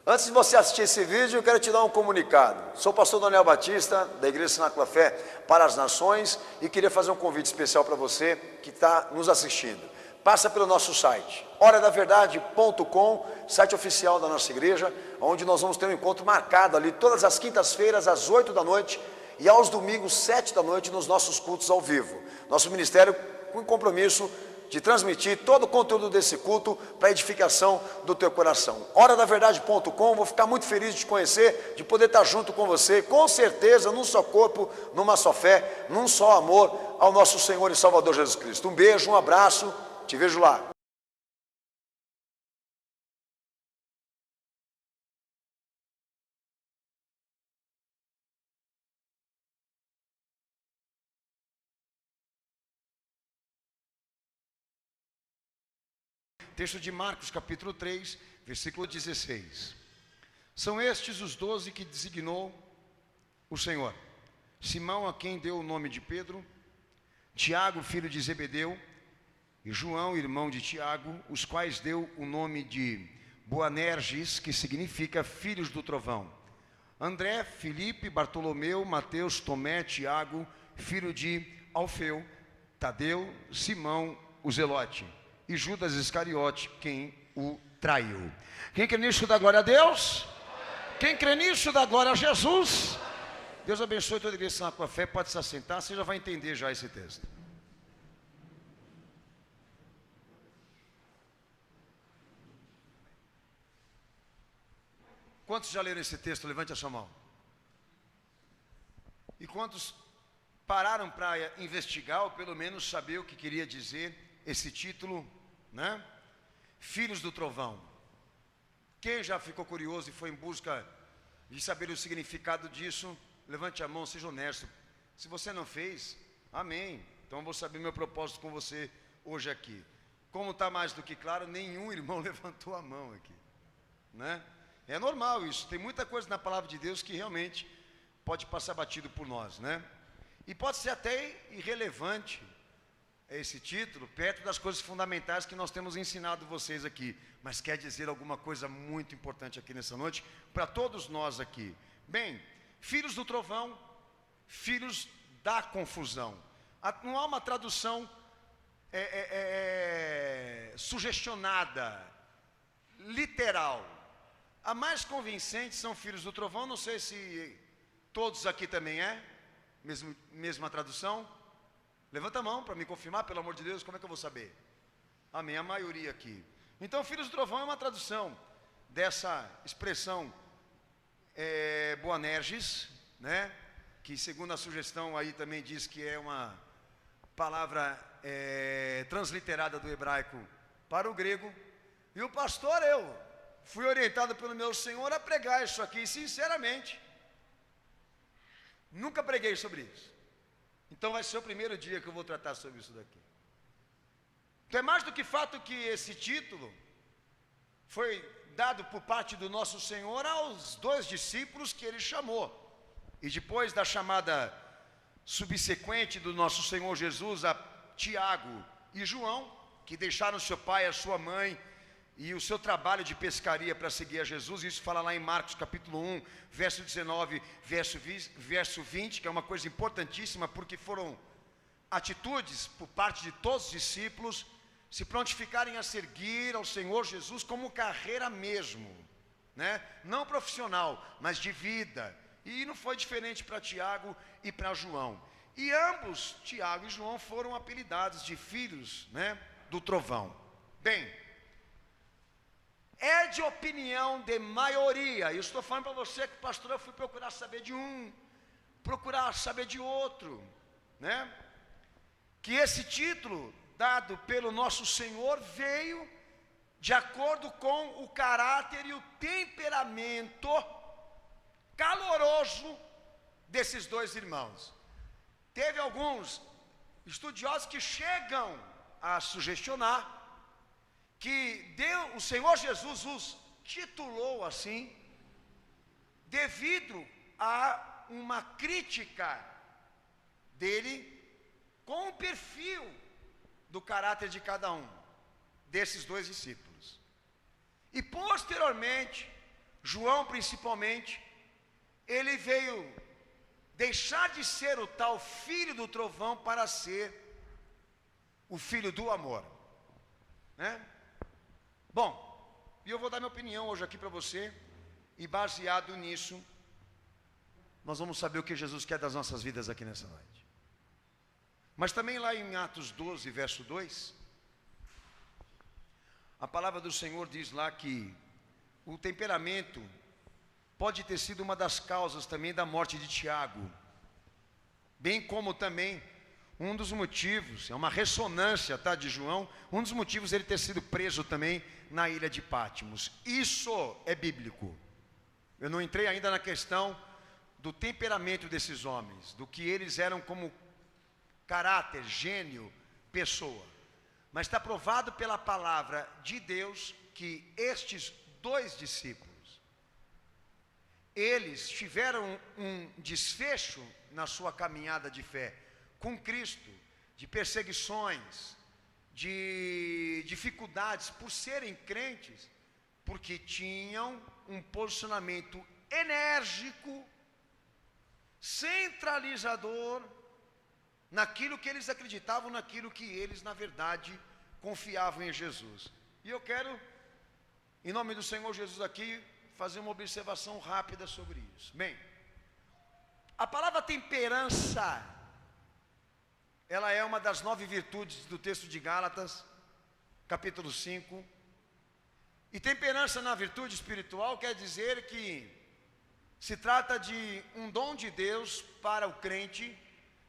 Antes de você assistir esse vídeo, eu quero te dar um comunicado. Sou o pastor Daniel Batista, da Igreja Cenáculo da Fé para as Nações, e queria fazer um convite especial para você que está nos assistindo. Passa pelo nosso site, horadaverdade.com, site oficial da nossa igreja, onde nós vamos ter um encontro marcado ali todas as quintas-feiras, às 8 da noite, e aos domingos, 7 da noite, nos nossos cultos ao vivo. Nosso ministério com compromisso de transmitir todo o conteúdo desse culto para a edificação do teu coração. Horadaverdade.com, vou ficar muito feliz de te conhecer, de poder estar junto com você, com certeza, num só corpo, numa só fé, num só amor ao nosso Senhor e Salvador Jesus Cristo. Um beijo, um abraço, te vejo lá. Texto de Marcos, capítulo 3, versículo 16. São estes os 12 que designou o Senhor: Simão, a quem deu o nome de Pedro, Tiago, filho de Zebedeu, e João, irmão de Tiago, os quais deu o nome de Boanerges, que significa filhos do trovão, André, Filipe, Bartolomeu, Mateus, Tomé, Tiago, filho de Alfeu, Tadeu, Simão, o Zelote, e Judas Iscariote, quem o traiu. Quem crê nisso dá glória a Deus? Quem crê nisso dá glória a Jesus? Deus abençoe toda a igreja com a fé. Pode se assentar, você já vai entender já esse texto. Quantos já leram esse texto? Levante a sua mão. E quantos pararam para investigar, ou pelo menos saber o que queria dizer esse título, né? Filhos do Trovão. Quem já ficou curioso e foi em busca de saber o significado disso, levante a mão, seja honesto. Se você não fez, amém. Então eu vou saber meu propósito com você hoje aqui. Como está mais do que claro, nenhum irmão levantou a mão aqui, né? É normal isso, tem muita coisa na palavra de Deus que realmente pode passar batido por nós, né? E pode ser até irrelevante esse título, perto das coisas fundamentais que nós temos ensinado vocês aqui, mas quer dizer alguma coisa muito importante aqui nessa noite, para todos nós aqui. Bem, filhos do trovão, filhos da confusão. Não há uma tradução sugestionada, literal. A mais convincente são filhos do trovão. Não sei se todos aqui também mesma tradução. Levanta a mão para me confirmar, pelo amor de Deus, como é que eu vou saber? Amém, a maioria aqui. Então, filhos do trovão é uma tradução dessa expressão Boanerges, né? Que segundo a sugestão aí também diz que é uma palavra transliterada do hebraico para o grego. E o pastor, eu fui orientado pelo meu Senhor a pregar isso aqui, sinceramente, nunca preguei sobre isso. Então vai ser o primeiro dia que eu vou tratar sobre isso daqui. Então é mais do que fato que esse título foi dado por parte do nosso Senhor aos 2 discípulos que ele chamou. E depois da chamada subsequente do nosso Senhor Jesus a Tiago e João, que deixaram seu pai e a sua mãe e o seu trabalho de pescaria para seguir a Jesus. Isso fala lá em Marcos capítulo 1, verso 19, verso 20, que é uma coisa importantíssima, porque foram atitudes por parte de todos os discípulos se prontificarem a seguir ao Senhor Jesus como carreira mesmo, né? Não profissional, mas de vida. E não foi diferente para Tiago e para João. E ambos, Tiago e João, foram apelidados de filhos, né, do trovão. Bem, é de opinião de maioria. Eu estou falando para você que, pastor, eu fui procurar saber de um, procurar saber de outro, né? Que esse título dado pelo nosso Senhor veio de acordo com o caráter e o temperamento caloroso desses 2 irmãos. Teve alguns estudiosos que chegam a sugestionar que o Senhor Jesus os titulou assim devido a uma crítica dele com o perfil do caráter de cada um desses 2 discípulos. E posteriormente João principalmente, ele veio deixar de ser o tal filho do trovão para ser o filho do amor, né? Bom, e eu vou dar minha opinião hoje aqui para você, e baseado nisso, nós vamos saber o que Jesus quer das nossas vidas aqui nessa noite. Mas também lá em Atos 12, verso 2, a palavra do Senhor diz lá que o temperamento pode ter sido uma das causas também da morte de Tiago, bem como também um dos motivos, é uma ressonância, tá, de João, um dos motivos ele ter sido preso também na ilha de Pátimos. Isso é bíblico. Eu não entrei ainda na questão do temperamento desses homens, do que eles eram como caráter, gênio, pessoa. Mas está provado pela palavra de Deus que estes dois discípulos, eles tiveram um desfecho na sua caminhada de fé com Cristo, de perseguições, de dificuldades por serem crentes, porque tinham um posicionamento enérgico, centralizador, naquilo que eles acreditavam, naquilo que eles, na verdade, confiavam em Jesus. E eu quero, em nome do Senhor Jesus aqui, fazer uma observação rápida sobre isso. Bem, a palavra temperança, ela é uma das 9 virtudes do texto de Gálatas, capítulo 5. E temperança na virtude espiritual quer dizer que se trata de um dom de Deus para o crente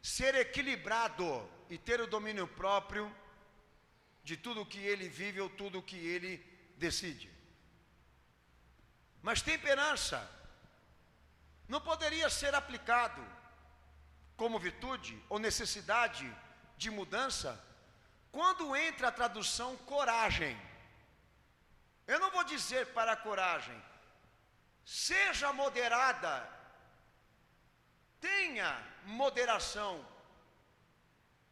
ser equilibrado e ter o domínio próprio de tudo o que ele vive ou tudo o que ele decide. Mas temperança não poderia ser aplicado como virtude ou necessidade de mudança quando entra a tradução coragem. Eu não vou dizer para a coragem, seja moderada, tenha moderação,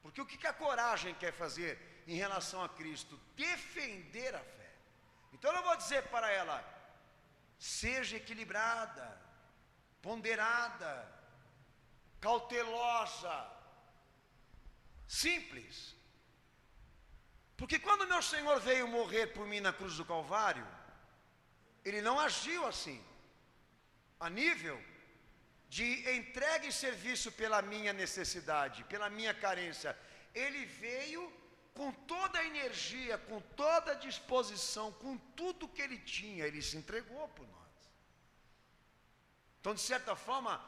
porque o que a coragem quer fazer em relação a Cristo? Defender a fé. Então eu não vou dizer para ela, seja equilibrada, ponderada, cautelosa, simples. Porque quando meu Senhor veio morrer por mim na cruz do Calvário, Ele não agiu assim, a nível de entrega e serviço pela minha necessidade, pela minha carência. Ele veio com toda a energia, com toda a disposição, com tudo que Ele tinha, Ele se entregou por nós. Então, de certa forma,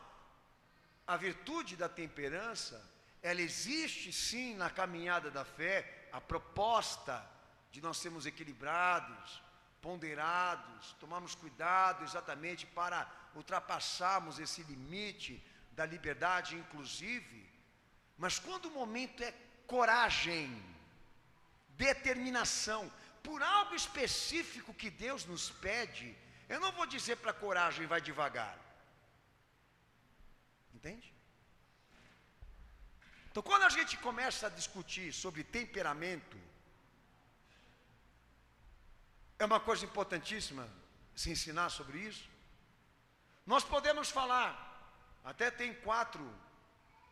a virtude da temperança, ela existe sim na caminhada da fé, a proposta de nós sermos equilibrados, ponderados, tomarmos cuidado exatamente para ultrapassarmos esse limite da liberdade inclusive, mas quando o momento é coragem, determinação, por algo específico que Deus nos pede, eu não vou dizer para a coragem, vai devagar. Entende? Então, quando a gente começa a discutir sobre temperamento, é uma coisa importantíssima se ensinar sobre isso. Nós podemos falar, até tem 4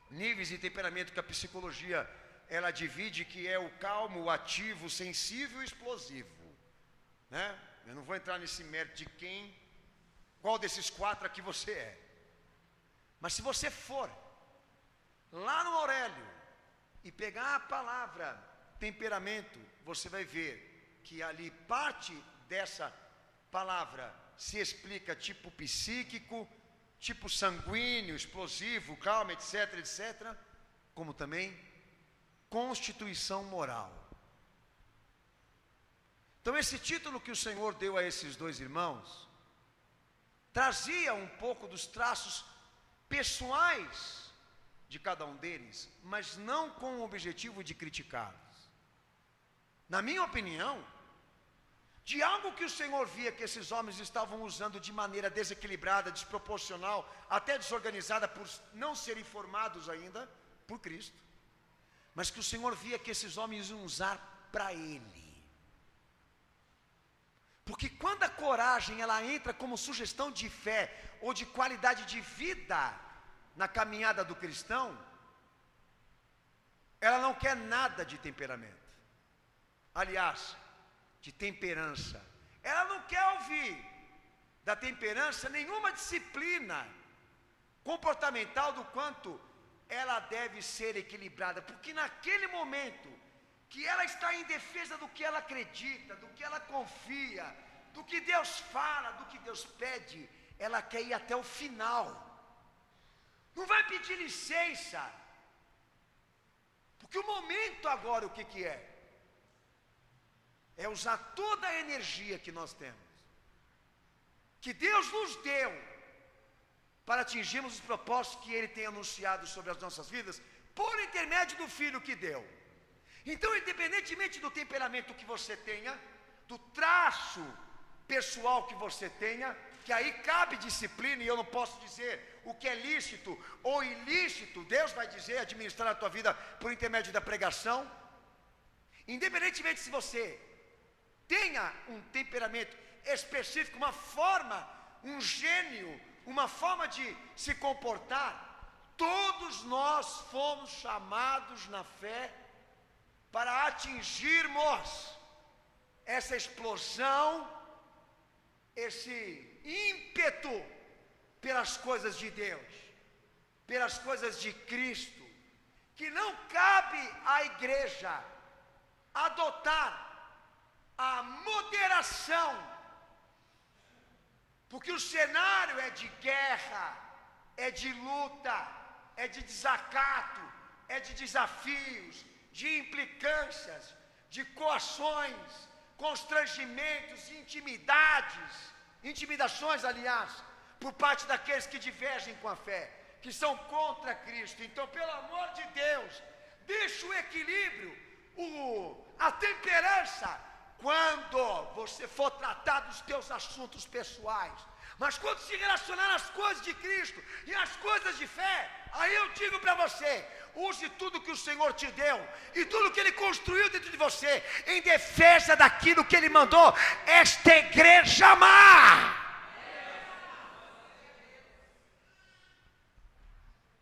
níveis de temperamento que a psicologia ela divide, que é o calmo, o ativo, o sensível e o explosivo, né? Eu não vou entrar nesse mérito de qual desses 4 aqui você é. Mas se você for lá no Aurélio e pegar a palavra temperamento, você vai ver que ali parte dessa palavra se explica tipo psíquico, tipo sanguíneo, explosivo, calmo, etc, etc, como também constituição moral. Então esse título que o Senhor deu a esses 2 irmãos trazia um pouco dos traços pessoais de cada um deles, mas não com o objetivo de criticá-los. Na minha opinião, de algo que o Senhor via que esses homens estavam usando de maneira desequilibrada, desproporcional, até desorganizada, por não serem formados ainda por Cristo, mas que o Senhor via que esses homens iam usar para Ele. Porque quando a coragem ela entra como sugestão de fé ou de qualidade de vida na caminhada do cristão, ela não quer nada de temperamento. Aliás, de temperança. Ela não quer ouvir da temperança nenhuma disciplina comportamental do quanto ela deve ser equilibrada, porque naquele momento que ela está em defesa do que ela acredita, do que ela confia, do que Deus fala, do que Deus pede, ela quer ir até o final. Não vai pedir licença, porque o momento agora o que é? É usar toda a energia que nós temos, que Deus nos deu, para atingirmos os propósitos que Ele tem anunciado sobre as nossas vidas, por intermédio do Filho que deu. Então, independentemente do temperamento que você tenha, do traço pessoal que você tenha, que aí cabe disciplina, e eu não posso dizer o que é lícito ou ilícito, Deus vai dizer, administrar a tua vida por intermédio da pregação. Independentemente se você tenha um temperamento específico, uma forma, um gênio, uma forma de se comportar, todos nós fomos chamados na fé para atingirmos essa explosão, esse ímpeto pelas coisas de Deus, pelas coisas de Cristo, que não cabe à igreja adotar a moderação, porque o cenário é de guerra, é de luta, é de desacato, é de desafios, de implicâncias, de coações, constrangimentos, intimidações, aliás, por parte daqueles que divergem com a fé, que são contra Cristo. Então, pelo amor de Deus, deixa o equilíbrio, a temperança, quando você for tratar dos teus assuntos pessoais. Mas quando se relacionar às coisas de Cristo e às coisas de fé, aí eu digo para você, use tudo que o Senhor te deu e tudo que Ele construiu dentro de você, em defesa daquilo que Ele mandou esta igreja amar.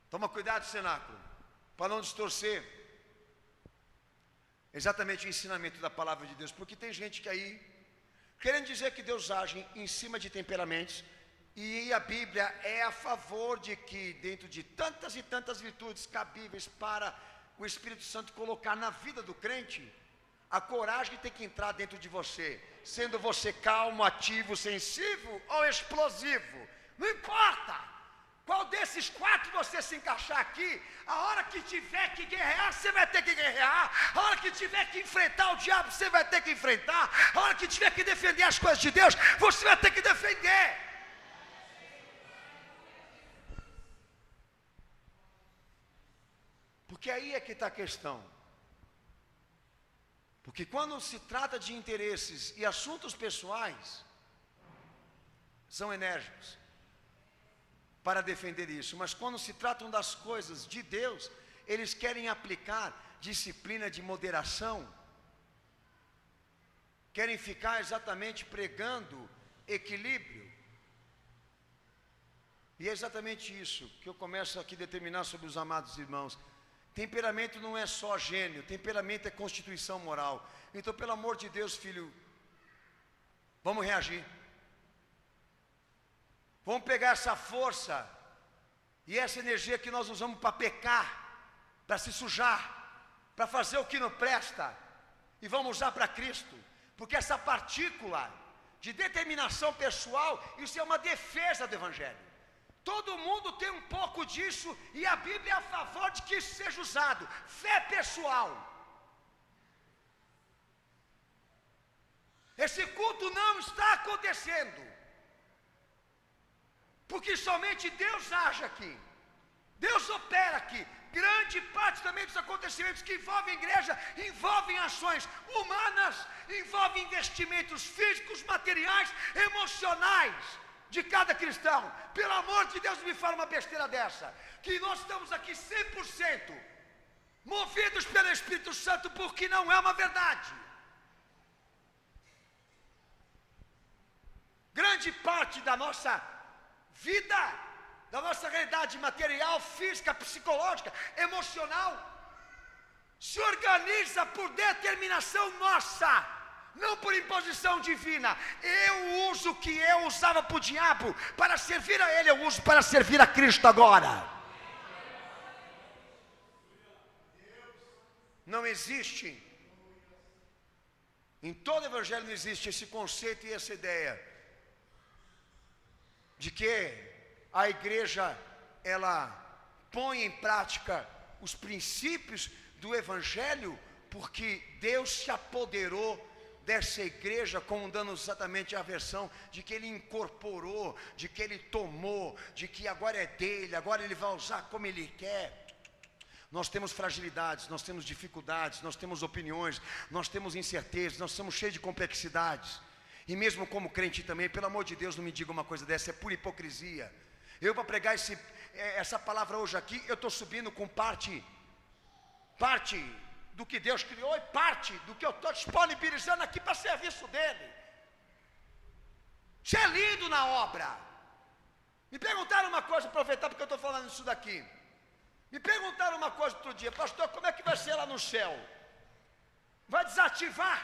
Toma cuidado, cenáculo, para não distorcer exatamente o ensinamento da palavra de Deus, porque tem gente que aí, querendo dizer que Deus age em cima de temperamentos, e a Bíblia é a favor de que, dentro de tantas e tantas virtudes cabíveis para o Espírito Santo colocar na vida do crente, a coragem tem que entrar dentro de você, sendo você calmo, ativo, sensível ou explosivo, não importa qual desses quatro você se encaixar aqui, a hora que tiver que guerrear, você vai ter que guerrear, a hora que tiver que enfrentar o diabo, você vai ter que enfrentar, a hora que tiver que defender as coisas de Deus, você vai ter que defender. Porque aí é que está a questão. Porque quando se trata de interesses e assuntos pessoais, são enérgicos para defender isso, mas quando se tratam das coisas de Deus, eles querem aplicar disciplina de moderação, querem ficar exatamente pregando equilíbrio, e é exatamente isso que eu começo aqui a determinar sobre os amados irmãos. Temperamento não é só gênio, temperamento é constituição moral. Então, pelo amor de Deus, filho, vamos reagir. Vamos pegar essa força e essa energia que nós usamos para pecar, para se sujar, para fazer o que não presta, e vamos usar para Cristo, porque essa partícula de determinação pessoal, isso é uma defesa do Evangelho. Todo mundo tem um pouco disso, e a Bíblia é a favor de que isso seja usado. Fé pessoal. Esse culto não está acontecendo porque somente Deus age aqui, Deus opera aqui. Grande parte também dos acontecimentos que envolvem a igreja, envolvem ações humanas, envolvem investimentos físicos, materiais, emocionais de cada cristão. Pelo amor de Deus, me fala uma besteira dessa, que nós estamos aqui 100% movidos pelo Espírito Santo, porque não é uma verdade. Grande parte da nossa vida, da nossa realidade material, física, psicológica, emocional, se organiza por determinação nossa, não por imposição divina. Eu uso o que eu usava para o diabo, para servir a ele, eu uso para servir a Cristo agora. Não existe, em todo o evangelho não existe esse conceito e essa ideia de que a igreja, ela põe em prática os princípios do evangelho, porque Deus se apoderou dessa igreja, como dando exatamente a versão de que ele incorporou, de que ele tomou, de que agora é dele, agora ele vai usar como ele quer. Nós temos fragilidades, nós temos dificuldades, nós temos opiniões, nós temos incertezas, nós somos cheios de complexidades. E mesmo como crente também, pelo amor de Deus, não me diga uma coisa dessa, é pura hipocrisia. Eu, para pregar essa palavra hoje aqui, eu estou subindo com parte do que Deus criou e parte do que eu estou disponibilizando aqui para serviço dele. Isso é lindo na obra. Me perguntaram uma coisa, aproveitar porque eu estou falando isso daqui. Me perguntaram uma coisa outro dia: pastor, como é que vai ser lá no céu? Vai desativar?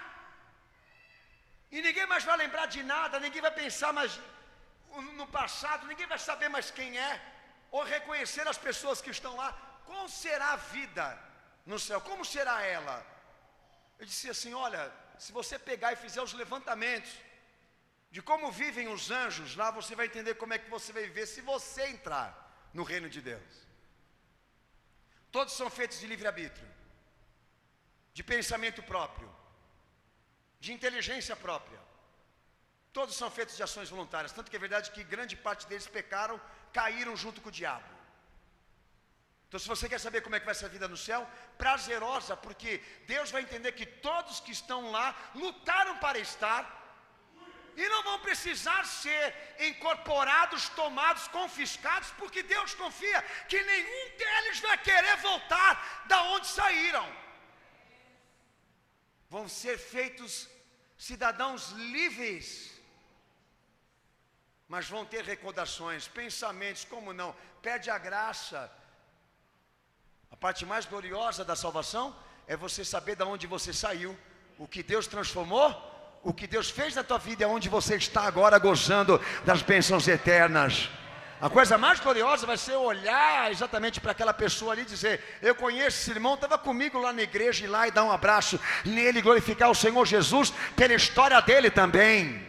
E ninguém mais vai lembrar de nada, ninguém vai pensar mais no passado, ninguém vai saber mais quem é, ou reconhecer as pessoas que estão lá. Como será a vida no céu? Como será ela? Eu disse assim: olha, se você pegar e fizer os levantamentos de como vivem os anjos lá, você vai entender como é que você vai viver se você entrar no reino de Deus. Todos são feitos de livre-arbítrio, de pensamento próprio, de inteligência própria. Todos são feitos de ações voluntárias. Tanto que é verdade que grande parte deles pecaram, caíram junto com o diabo. Então, se você quer saber como é que vai ser a vida no céu, prazerosa, porque Deus vai entender que todos que estão lá lutaram para estar, e não vão precisar ser incorporados, tomados, confiscados, porque Deus confia que nenhum deles vai querer voltar da onde saíram. Vão ser feitos cidadãos livres, mas vão ter recordações, pensamentos, como não? Perde a graça. A parte mais gloriosa da salvação é você saber de onde você saiu, o que Deus transformou, o que Deus fez na tua vida, é onde você está agora gozando das bênçãos eternas. A coisa mais gloriosa vai ser olhar exatamente para aquela pessoa ali e dizer: eu conheço esse irmão, estava comigo lá na igreja, ir lá e dar um abraço nele, glorificar o Senhor Jesus pela história dele também.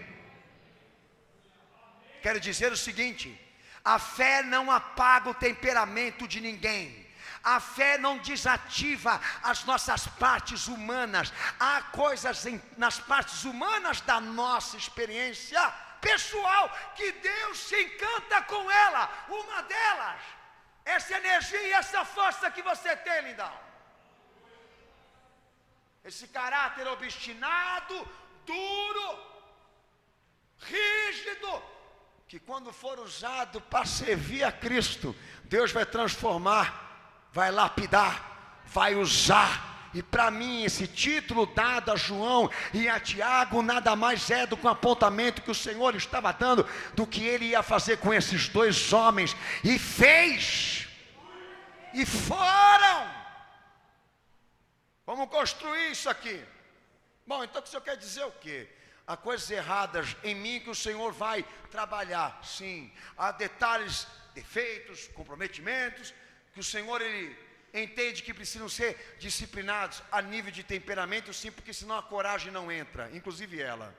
Quero dizer o seguinte: a fé não apaga o temperamento de ninguém. A fé não desativa as nossas partes humanas. Há coisas nas partes humanas da nossa experiência pessoal que Deus se encanta com ela. Uma delas, essa energia e essa força que você tem, lindão. Esse caráter obstinado, duro, rígido, que quando for usado para servir a Cristo, Deus vai transformar, vai lapidar, vai usar. E para mim esse título dado a João e a Tiago nada mais é do que um apontamento que o Senhor estava dando do que ele ia fazer com esses dois homens, e fez, e foram. Vamos construir isso aqui. Bom, então o Senhor quer dizer o quê? Há coisas erradas em mim que o Senhor vai trabalhar, sim. Há detalhes, defeitos, comprometimentos que o Senhor, ele entende que precisam ser disciplinados a nível de temperamento, sim, porque senão a coragem não entra, inclusive ela.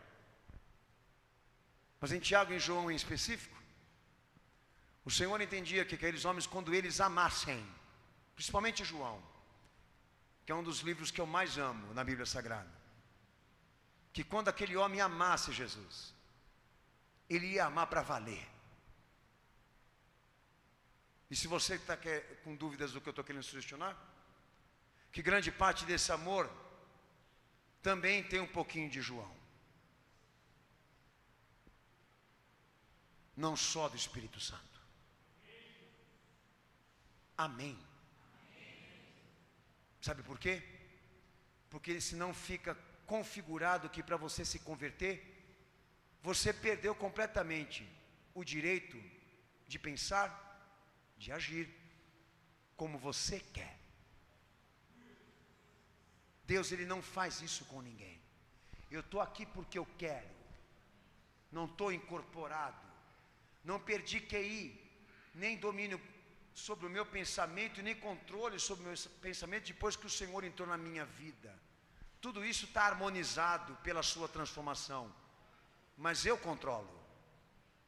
Mas em Tiago e em João em específico, o Senhor entendia que aqueles homens, quando eles amassem, principalmente João, que é um dos livros que eu mais amo na Bíblia Sagrada, que quando aquele homem amasse Jesus, ele ia amar para valer. E se você está com dúvidas do que eu estou querendo sugestionar, que grande parte desse amor também tem um pouquinho de João, não só do Espírito Santo. Amém. Sabe por quê? Porque senão fica configurado que para você se converter, você perdeu completamente o direito de pensar, de agir como você quer. Deus, Ele não faz isso com ninguém. Eu estou aqui porque eu quero, não estou incorporado, não perdi QI, nem domínio sobre o meu pensamento, nem controle sobre o meu pensamento depois que o Senhor entrou na minha vida. Tudo isso está harmonizado pela sua transformação, mas eu controlo,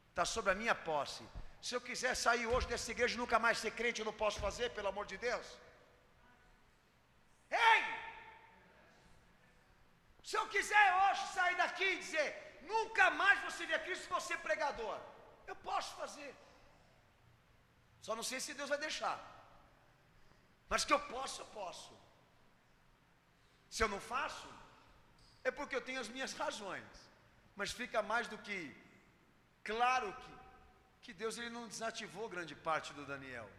está sobre a minha posse. Se eu quiser sair hoje dessa igreja e nunca mais ser crente, eu não posso fazer, pelo amor de Deus. Ei! Se eu quiser hoje sair daqui e dizer, nunca mais vou servir a Cristo se vou ser pregador, eu posso fazer. Só não sei se Deus vai deixar, mas que eu posso, eu posso. Se eu não faço, é porque eu tenho as minhas razões, mas fica mais do que claro que Deus, Ele não desativou grande parte do Daniel.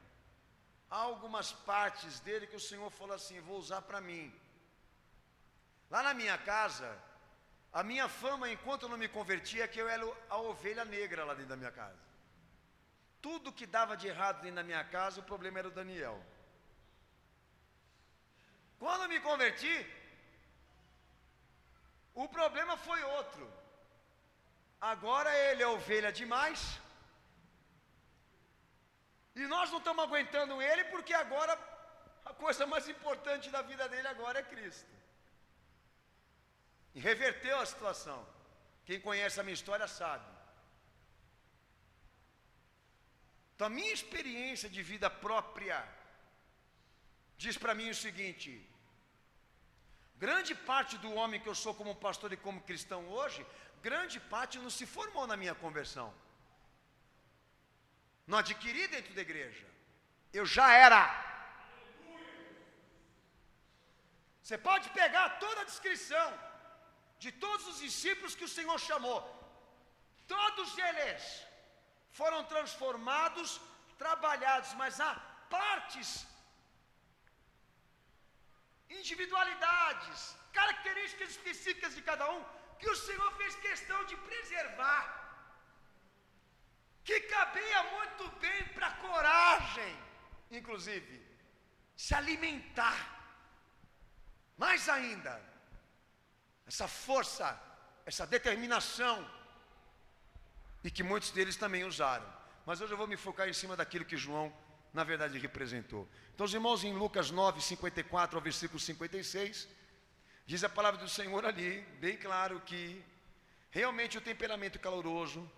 Há algumas partes dele que o Senhor falou assim, vou usar para mim. Lá na minha casa, a minha fama, enquanto eu não me convertia, é que eu era a ovelha negra lá dentro da minha casa. Tudo que dava de errado dentro da minha casa, o problema era o Daniel. Quando eu me converti, o problema foi outro. Agora ele é ovelha demais, e nós não estamos aguentando ele, porque agora a coisa mais importante da vida dele agora é Cristo. E reverteu a situação. Quem conhece a minha história sabe. Então a minha experiência de vida própria diz para mim o seguinte: grande parte do homem que eu sou como pastor e como cristão hoje, grande parte não se formou na minha conversão. Não adquiri dentro da igreja. Eu já era. Você pode pegar toda a descrição de todos os discípulos que o Senhor chamou. Todos eles foram transformados, trabalhados, mas há partes, individualidades, características específicas de cada um, que o Senhor fez questão de preservar, que cabia muito bem para a coragem, inclusive, se alimentar. Mais ainda, essa força, essa determinação, e que muitos deles também usaram. Mas hoje eu vou me focar em cima daquilo que João, na verdade, representou. Então, os irmãos, em Lucas 9, 54 ao versículo 56, diz a palavra do Senhor ali, bem claro, que realmente o temperamento caloroso,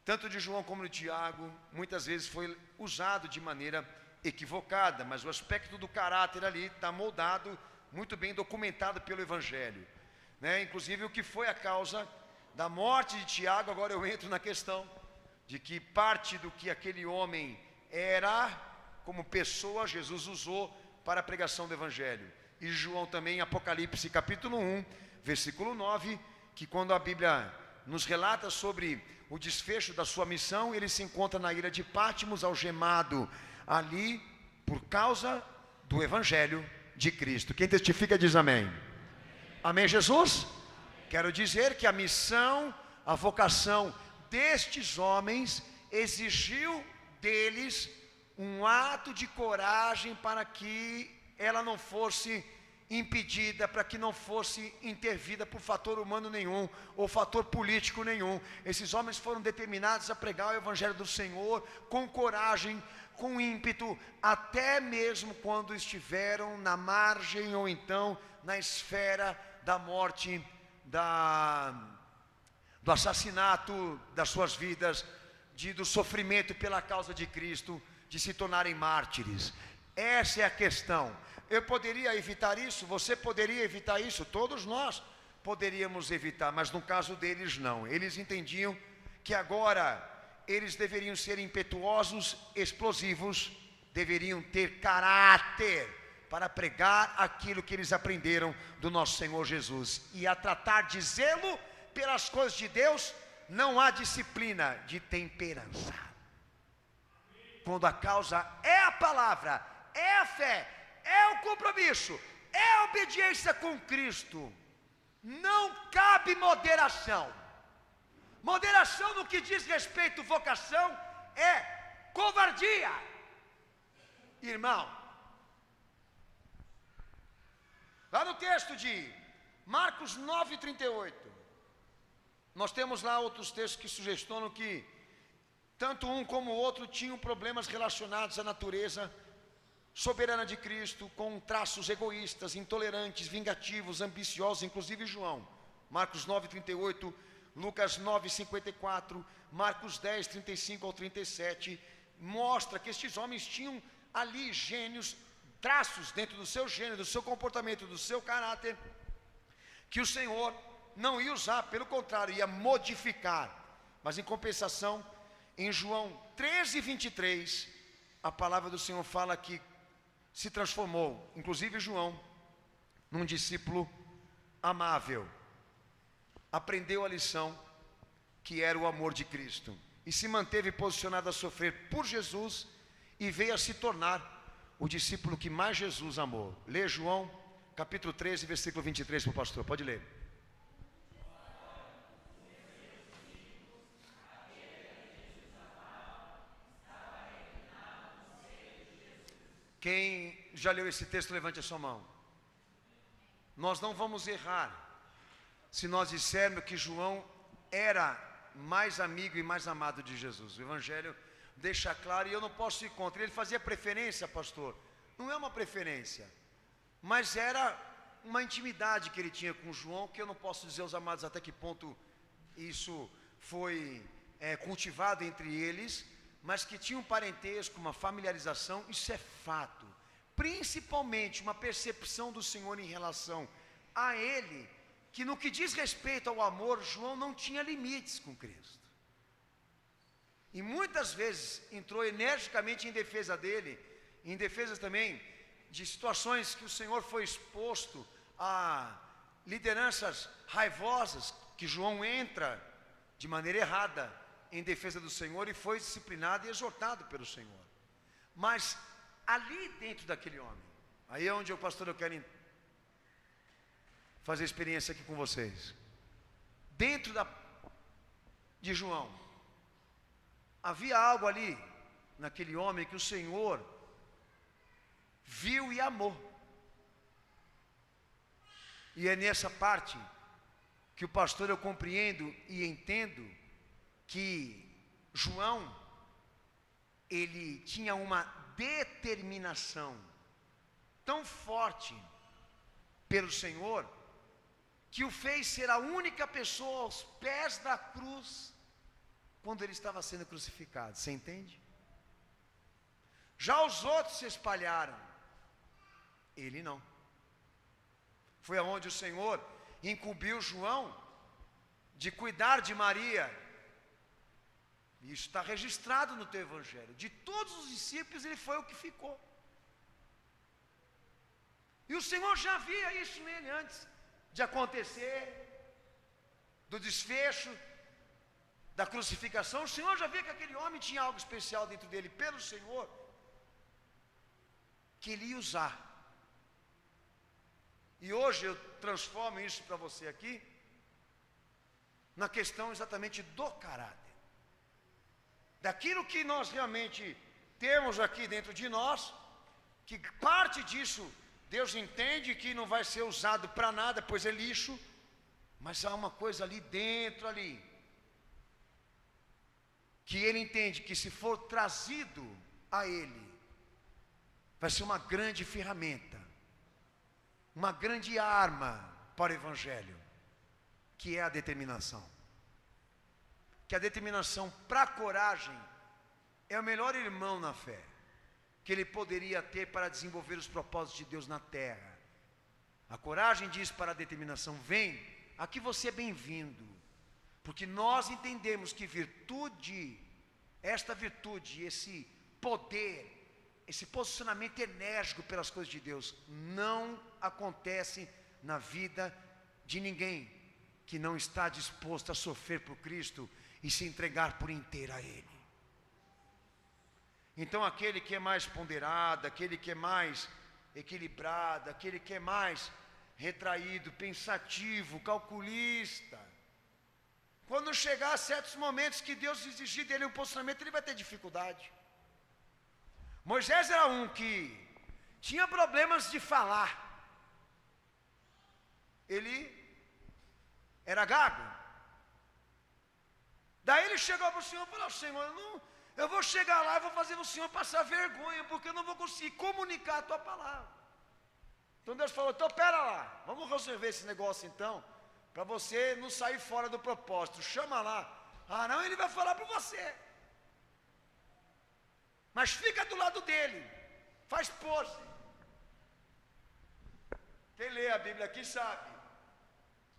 tanto de João como de Tiago, muitas vezes foi usado de maneira equivocada, mas o aspecto do caráter ali está moldado, muito bem documentado pelo Evangelho, né? Inclusive o que foi a causa da morte de Tiago. Agora eu entro na questão de que parte do que aquele homem era como pessoa, Jesus usou para a pregação do Evangelho. E João também, em Apocalipse capítulo 1, versículo 9, que quando a Bíblia nos relata sobre o desfecho da sua missão, ele se encontra na ilha de Patmos, algemado ali por causa do Evangelho de Cristo. Quem testifica diz amém. Amém, Jesus? Quero dizer que a missão, a vocação destes homens exigiu deles um ato de coragem para que ela não fosse impedida, para que não fosse intervida por fator humano nenhum ou fator político nenhum. Esses homens foram determinados a pregar o Evangelho do Senhor com coragem, com ímpeto, até mesmo quando estiveram na margem ou então na esfera da morte, do assassinato das suas vidas, do sofrimento pela causa de Cristo, de se tornarem mártires. Essa é a questão. Eu poderia evitar isso, você poderia evitar isso, todos nós poderíamos evitar, mas no caso deles não. Eles entendiam que agora eles deveriam ser impetuosos, explosivos, deveriam ter caráter para pregar aquilo que eles aprenderam do nosso Senhor Jesus. E a tratar de zelo pelas coisas de Deus, não há disciplina de temperança. Quando a causa é a palavra, é a fé, é o compromisso, é a obediência com Cristo, não cabe moderação. Moderação no que diz respeito à vocação é covardia. Irmão, lá no texto de Marcos 9:38, nós temos lá outros textos que sugestionam que tanto um como o outro tinham problemas relacionados à natureza soberana de Cristo, com traços egoístas, intolerantes, vingativos, ambiciosos, inclusive João. Marcos 9:38, Lucas 9:54, Marcos 10:35 ao 37, mostra que estes homens tinham ali gênios, traços dentro do seu gênio, do seu comportamento, do seu caráter, que o Senhor não ia usar, pelo contrário, ia modificar. Mas em compensação, em João 13:23, a palavra do Senhor fala que se transformou, inclusive João, num discípulo amável. Aprendeu a lição, que era o amor de Cristo, e se manteve posicionado a sofrer por Jesus, e veio a se tornar o discípulo que mais Jesus amou. Lê João, capítulo 13, versículo 23 para o pastor, pode ler. Quem já leu esse texto, levante a sua mão. Nós não vamos errar se nós dissermos que João era mais amigo e mais amado de Jesus. O Evangelho deixa claro, e eu não posso ir contra. Ele fazia preferência, pastor. Não é uma preferência, mas era uma intimidade que ele tinha com João, que eu não posso dizer aos amados até que ponto isso foi cultivado entre eles, mas que tinha um parentesco, uma familiarização, isso é fato. Principalmente uma percepção do Senhor em relação a ele, que no que diz respeito ao amor, João não tinha limites com Cristo. E muitas vezes entrou energicamente em defesa dele, em defesa também de situações que o Senhor foi exposto a lideranças raivosas, que João entra de maneira errada em defesa do Senhor e foi disciplinado e exortado pelo Senhor. Mas ali dentro daquele homem, aí é onde o pastor eu quero fazer experiência aqui com vocês. Dentro de João, havia algo ali, naquele homem, que o Senhor viu e amou. E é nessa parte que o pastor eu compreendo e entendo que João, ele tinha uma determinação tão forte pelo Senhor, que o fez ser a única pessoa aos pés da cruz, quando ele estava sendo crucificado. Você entende? Já os outros se espalharam, ele não. Foi aonde o Senhor incumbiu João de cuidar de Maria. Isso está registrado no teu Evangelho. De todos os discípulos, ele foi o que ficou. E o Senhor já via isso nele antes de acontecer, do desfecho, da crucificação. O Senhor já via que aquele homem tinha algo especial dentro dele, pelo Senhor, que ele ia usar. E hoje eu transformo isso para você aqui, na questão exatamente do caráter. Daquilo que nós realmente temos aqui dentro de nós, que parte disso Deus entende que não vai ser usado para nada, pois é lixo, mas há uma coisa ali dentro, que ele entende que se for trazido a ele, vai ser uma grande ferramenta, uma grande arma para o Evangelho, que é a determinação. Que a determinação para a coragem é o melhor irmão na fé que ele poderia ter para desenvolver os propósitos de Deus na terra. A coragem diz para a determinação: vem, aqui você é bem-vindo, porque nós entendemos que esta virtude, esse poder, esse posicionamento enérgico pelas coisas de Deus, não acontece na vida de ninguém que não está disposto a sofrer por Cristo e se entregar por inteiro a Ele. Então aquele que é mais ponderado, aquele que é mais equilibrado, aquele que é mais retraído, pensativo, calculista, quando chegar a certos momentos que Deus exigir dele um posicionamento, ele vai ter dificuldade. Moisés era um que tinha problemas de falar. Ele era gago. Daí ele chegou para o Senhor e falou: Senhor, eu vou chegar lá e vou fazer o Senhor passar vergonha, porque eu não vou conseguir comunicar a tua palavra. Então Deus falou: então pera lá, vamos resolver esse negócio então, para você não sair fora do propósito. Chama lá. Ah, não, ele vai falar para você. Mas fica do lado dele, faz pose. Quem lê a Bíblia aqui sabe.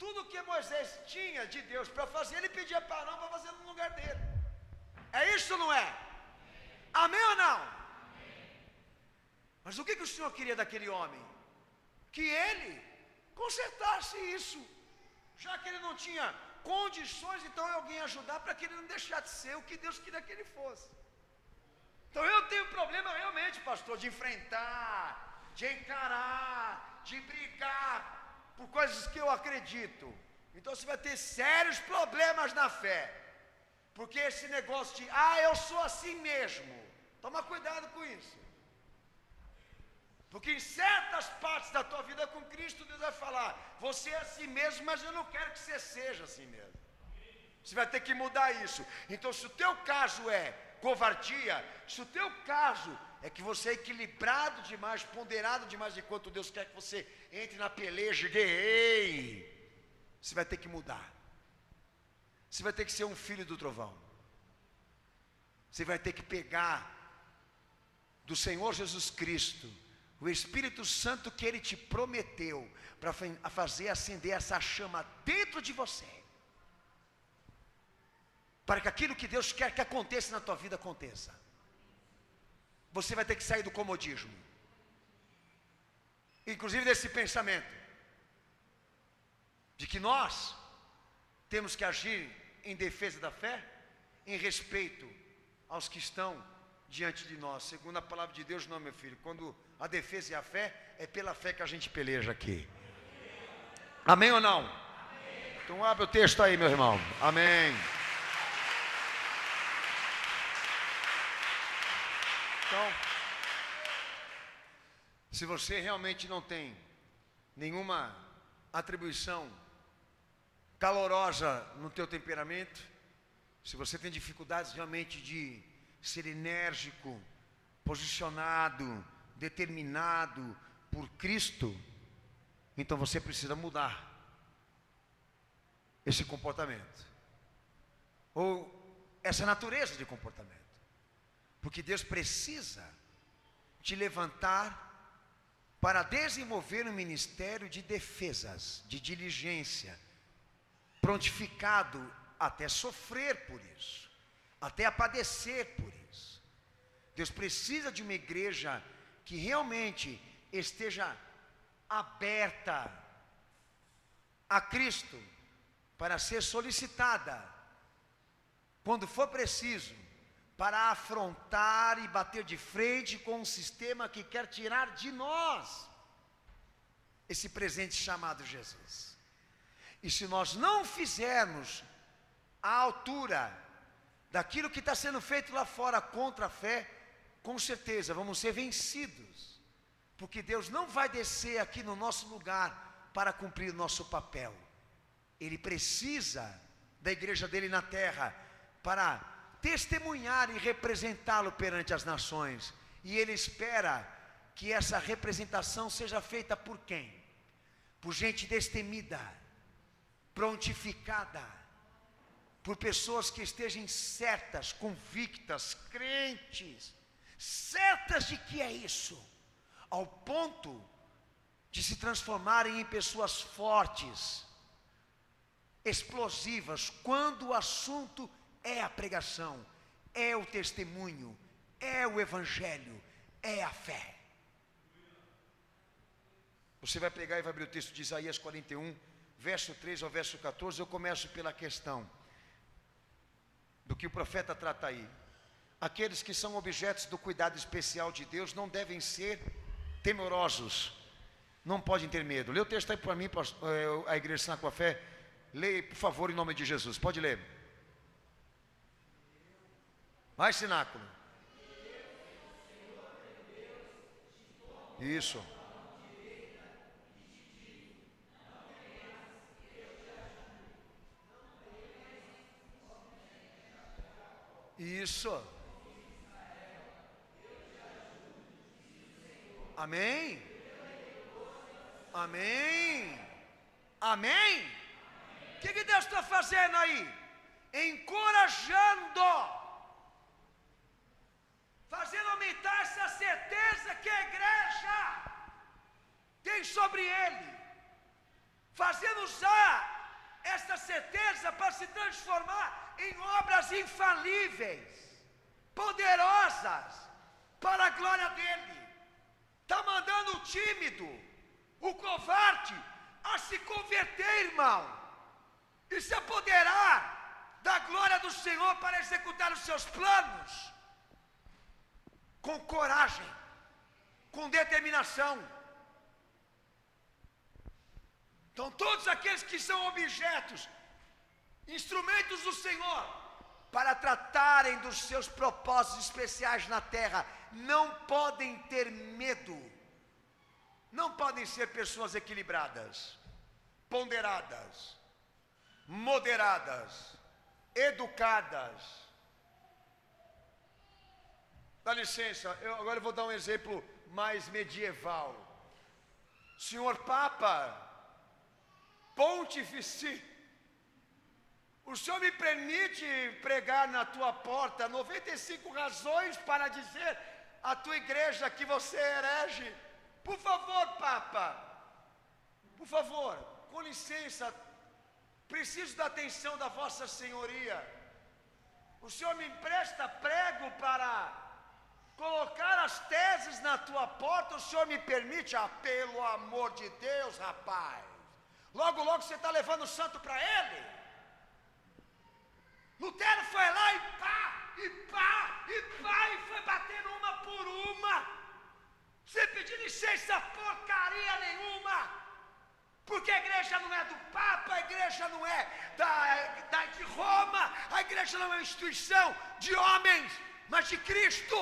Tudo que Moisés tinha de Deus para fazer, ele pedia para Arão para fazer no lugar dele. É isso ou não é? Amém ou não? Mas o que o Senhor queria daquele homem? Que ele consertasse isso. Já que ele não tinha condições, então alguém ajudar para que ele não deixasse de ser o que Deus queria que ele fosse. Então eu tenho problema realmente, pastor, de enfrentar, de encarar, de brigar por coisas que eu acredito. Então você vai ter sérios problemas na fé. Porque esse negócio de, eu sou assim mesmo, toma cuidado com isso. Porque em certas partes da tua vida com Cristo, Deus vai falar: você é assim mesmo, mas eu não quero que você seja assim mesmo. Você vai ter que mudar isso. Então, se o teu caso é covardia, se o teu caso é que você é equilibrado demais, ponderado demais, enquanto Deus quer que você entre na peleja e guerreie, você vai ter que mudar. Você vai ter que ser um filho do trovão. Você vai ter que pegar do Senhor Jesus Cristo o Espírito Santo que Ele te prometeu, para fazer acender essa chama dentro de você, para que aquilo que Deus quer que aconteça na tua vida, aconteça. Você vai ter que sair do comodismo, inclusive desse pensamento, de que nós temos que agir em defesa da fé, em respeito aos que estão diante de nós. Segundo a palavra de Deus, não, meu filho. Quando a defesa é a fé, é pela fé que a gente peleja aqui. Amém ou não? Amém. Então abre o texto aí, meu irmão. Amém. Então, se você realmente não tem nenhuma atribuição calorosa no teu temperamento, se você tem dificuldades realmente de ser enérgico, posicionado, determinado por Cristo, então você precisa mudar esse comportamento, ou essa natureza de comportamento, porque Deus precisa te levantar para desenvolver um ministério de defesas, de diligência, prontificado até sofrer por isso, até a padecer por isso. Deus precisa de uma igreja que realmente esteja aberta a Cristo, para ser solicitada, quando for preciso, para afrontar e bater de frente com um sistema que quer tirar de nós esse presente chamado Jesus. E se nós não fizermos a altura daquilo que está sendo feito lá fora contra a fé, com certeza vamos ser vencidos, porque Deus não vai descer aqui no nosso lugar para cumprir o nosso papel. Ele precisa da igreja dele na terra para testemunhar e representá-lo perante as nações, e ele espera que essa representação seja feita por quem? Por gente destemida, prontificada, por pessoas que estejam certas, convictas, crentes, certas de que é isso, ao ponto de se transformarem em pessoas fortes, explosivas, quando o assunto é a pregação, é o testemunho, é o evangelho, é a fé. Você vai pegar e vai abrir o texto de Isaías 41, verso 3 ao verso 14. Eu começo pela questão do que o profeta trata aí. Aqueles que são objetos do cuidado especial de Deus não devem ser temorosos, não podem ter medo. Lê o texto aí para mim, a igreja está com a fé, Leia, por favor, em nome de Jesus. Pode ler. Vai, Sináculo. Isso. Isso. Amém. Amém. Amém. O que Deus está fazendo aí? Encorajando, fazendo aumentar essa certeza que a igreja tem sobre ele, fazendo usar essa certeza para se transformar em obras infalíveis, poderosas, para a glória dele. Está mandando o tímido, o covarde, a se converter, irmão, e se apoderar da glória do Senhor para executar os seus planos, com coragem, com determinação. Então todos aqueles que são objetos, instrumentos do Senhor, para tratarem dos seus propósitos especiais na terra, não podem ter medo, não podem ser pessoas equilibradas, ponderadas, moderadas, educadas. Dá licença, agora eu vou dar um exemplo mais medieval. Senhor Papa, Pontífice, o Senhor me permite pregar na tua porta 95 razões para dizer à tua igreja que você é herege? Por favor, Papa, por favor, com licença, preciso da atenção da vossa senhoria. O Senhor me empresta prego para colocar as teses na tua porta? O Senhor me permite? Ah, pelo amor de Deus, rapaz, logo você está levando o santo para ele. Lutero foi lá e pá, e pá, e pá, e foi batendo uma por uma, sem pedir licença porcaria nenhuma, porque a igreja não é do Papa, a igreja não é de Roma, a igreja não é uma instituição de homens, mas de Cristo.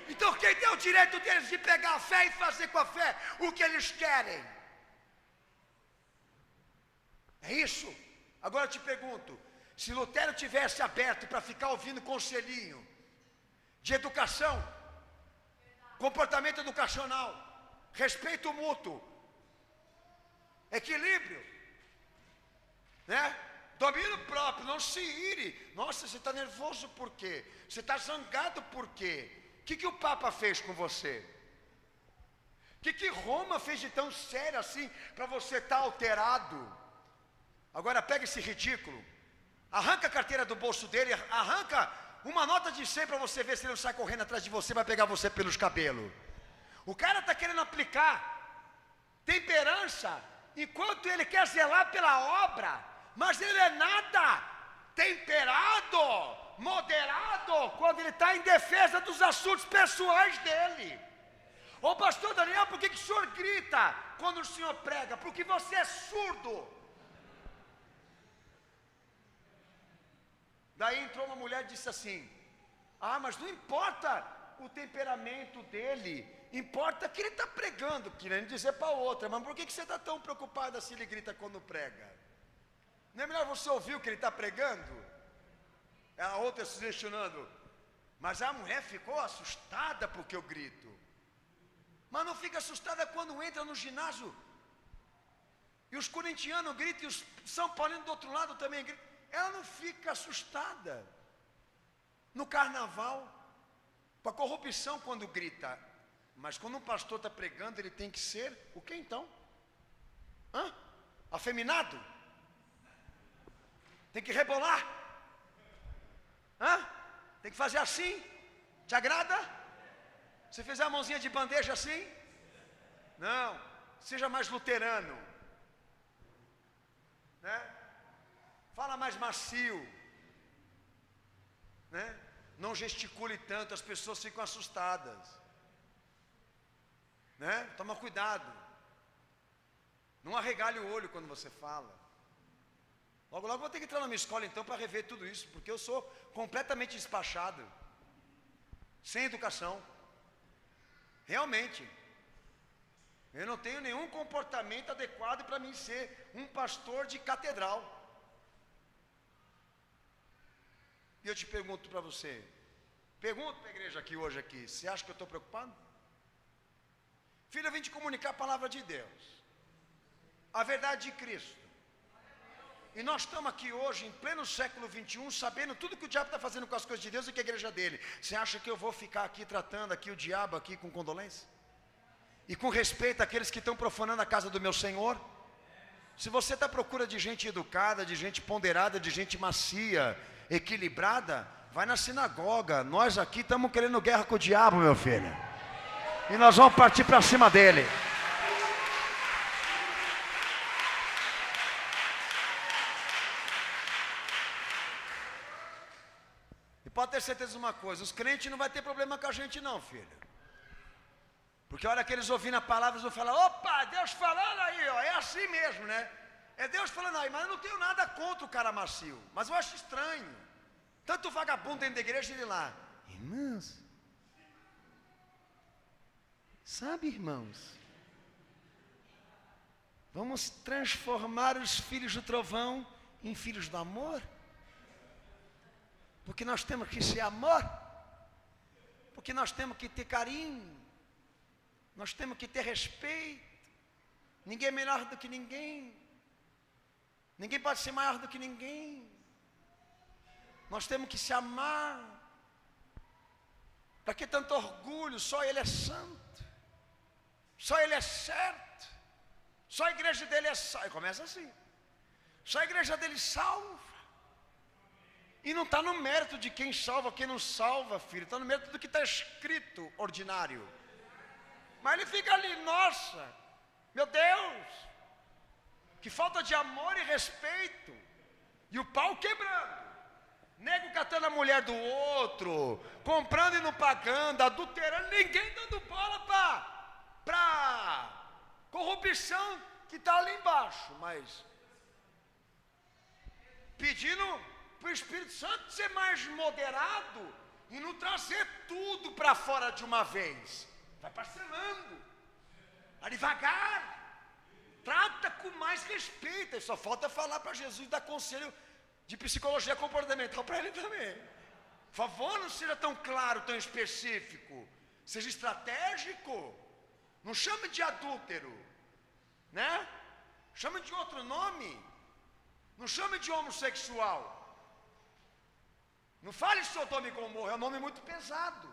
Então quem tem o direito deles de pegar a fé e fazer com a fé o que eles querem? É isso. Agora eu te pergunto, se Lutero tivesse aberto para ficar ouvindo conselhinho de educação, comportamento educacional, respeito mútuo, equilíbrio, né? Domínio próprio, não se ire. Nossa, você está nervoso por quê? Você está zangado por quê? O que o Papa fez com você? O que Roma fez de tão sério assim para você estar alterado? Agora pega esse ridículo, arranca a carteira do bolso dele, arranca uma nota de 100 para você ver se ele não sai correndo atrás de você, vai pegar você pelos cabelos. O cara está querendo aplicar temperança, enquanto ele quer zelar pela obra, mas ele é nada temperado, moderado, quando ele está em defesa dos assuntos pessoais dele. Ô pastor Daniel, por que o senhor grita quando o senhor prega? Porque você é surdo. Daí entrou uma mulher e disse assim: ah, mas não importa o temperamento dele, importa que ele está pregando, querendo dizer para outra. Mas por que você está tão preocupada se ele grita quando prega? Não é melhor você ouvir o que ele está pregando? A outra se questionando, mas a mulher ficou assustada porque eu grito. Mas não fica assustada quando entra no ginásio e os corintianos gritam e os São Paulinos do outro lado também gritam. Ela não fica assustada no carnaval com a corrupção quando grita. Mas quando um pastor está pregando, ele tem que ser o que então? Afeminado? Tem que rebolar? Tem que fazer assim? Te agrada? Se fizer a mãozinha de bandeja assim? Não, seja mais luterano, né? Fala mais macio, né? Não gesticule tanto, as pessoas ficam assustadas, né? Toma cuidado, não arregale o olho quando você fala. Logo, logo vou ter que entrar na minha escola então para rever tudo isso, porque eu sou completamente despachado, sem educação. Realmente, eu não tenho nenhum comportamento adequado para mim ser um pastor de catedral. E eu te pergunto para você, pergunto para a igreja aqui hoje aqui, você acha que eu estou preocupado? Filho, eu vim te comunicar a palavra de Deus, a verdade de Cristo. E nós estamos aqui hoje, em pleno século 21, sabendo tudo que o diabo está fazendo com as coisas de Deus e com a igreja dele. Você acha que eu vou ficar aqui tratando aqui o diabo aqui com condolência? E com respeito àqueles que estão profanando a casa do meu Senhor? Se você está à procura de gente educada, de gente ponderada, de gente macia, equilibrada, vai na sinagoga. Nós aqui estamos querendo guerra com o diabo, meu filho. E nós vamos partir para cima dele. Pode ter certeza de uma coisa, os crentes não vão ter problema com a gente não, filho. Porque a hora que eles ouvindo a palavra, eles vão falar, opa, Deus falando aí, ó, é assim mesmo, né? É Deus falando aí, mas eu não tenho nada contra o cara macio. Mas eu acho estranho. Tanto vagabundo dentro da igreja, ele lá. Irmãos, sabe, irmãos, vamos transformar os filhos do trovão em filhos do amor? Porque nós temos que ser amor, porque nós temos que ter carinho, nós temos que ter respeito. Ninguém é melhor do que ninguém, ninguém pode ser maior do que ninguém. Nós temos que se amar. Para que tanto orgulho? Só Ele é santo, só Ele é certo, só a igreja dele é salva. Começa assim, só a igreja dele salva. E não está no mérito de quem salva, quem não salva, filho. Está no mérito do que está escrito, ordinário. Mas ele fica ali, nossa, meu Deus, que falta de amor e respeito. E o pau quebrando. Nego catando a mulher do outro, comprando e não pagando, adulterando, ninguém dando bola para corrupção que está ali embaixo. Mas pedindo para o Espírito Santo ser mais moderado e não trazer tudo para fora de uma vez. Vai parcelando, vai devagar, trata com mais respeito. E só falta falar para Jesus, dar conselho de psicologia comportamental para ele também. Por favor, não seja tão claro, tão específico, seja estratégico. Não chame de adúltero, né? Chame de outro nome. Não chame de homossexual. Não fale Sodoma e Gomorra, é um nome muito pesado.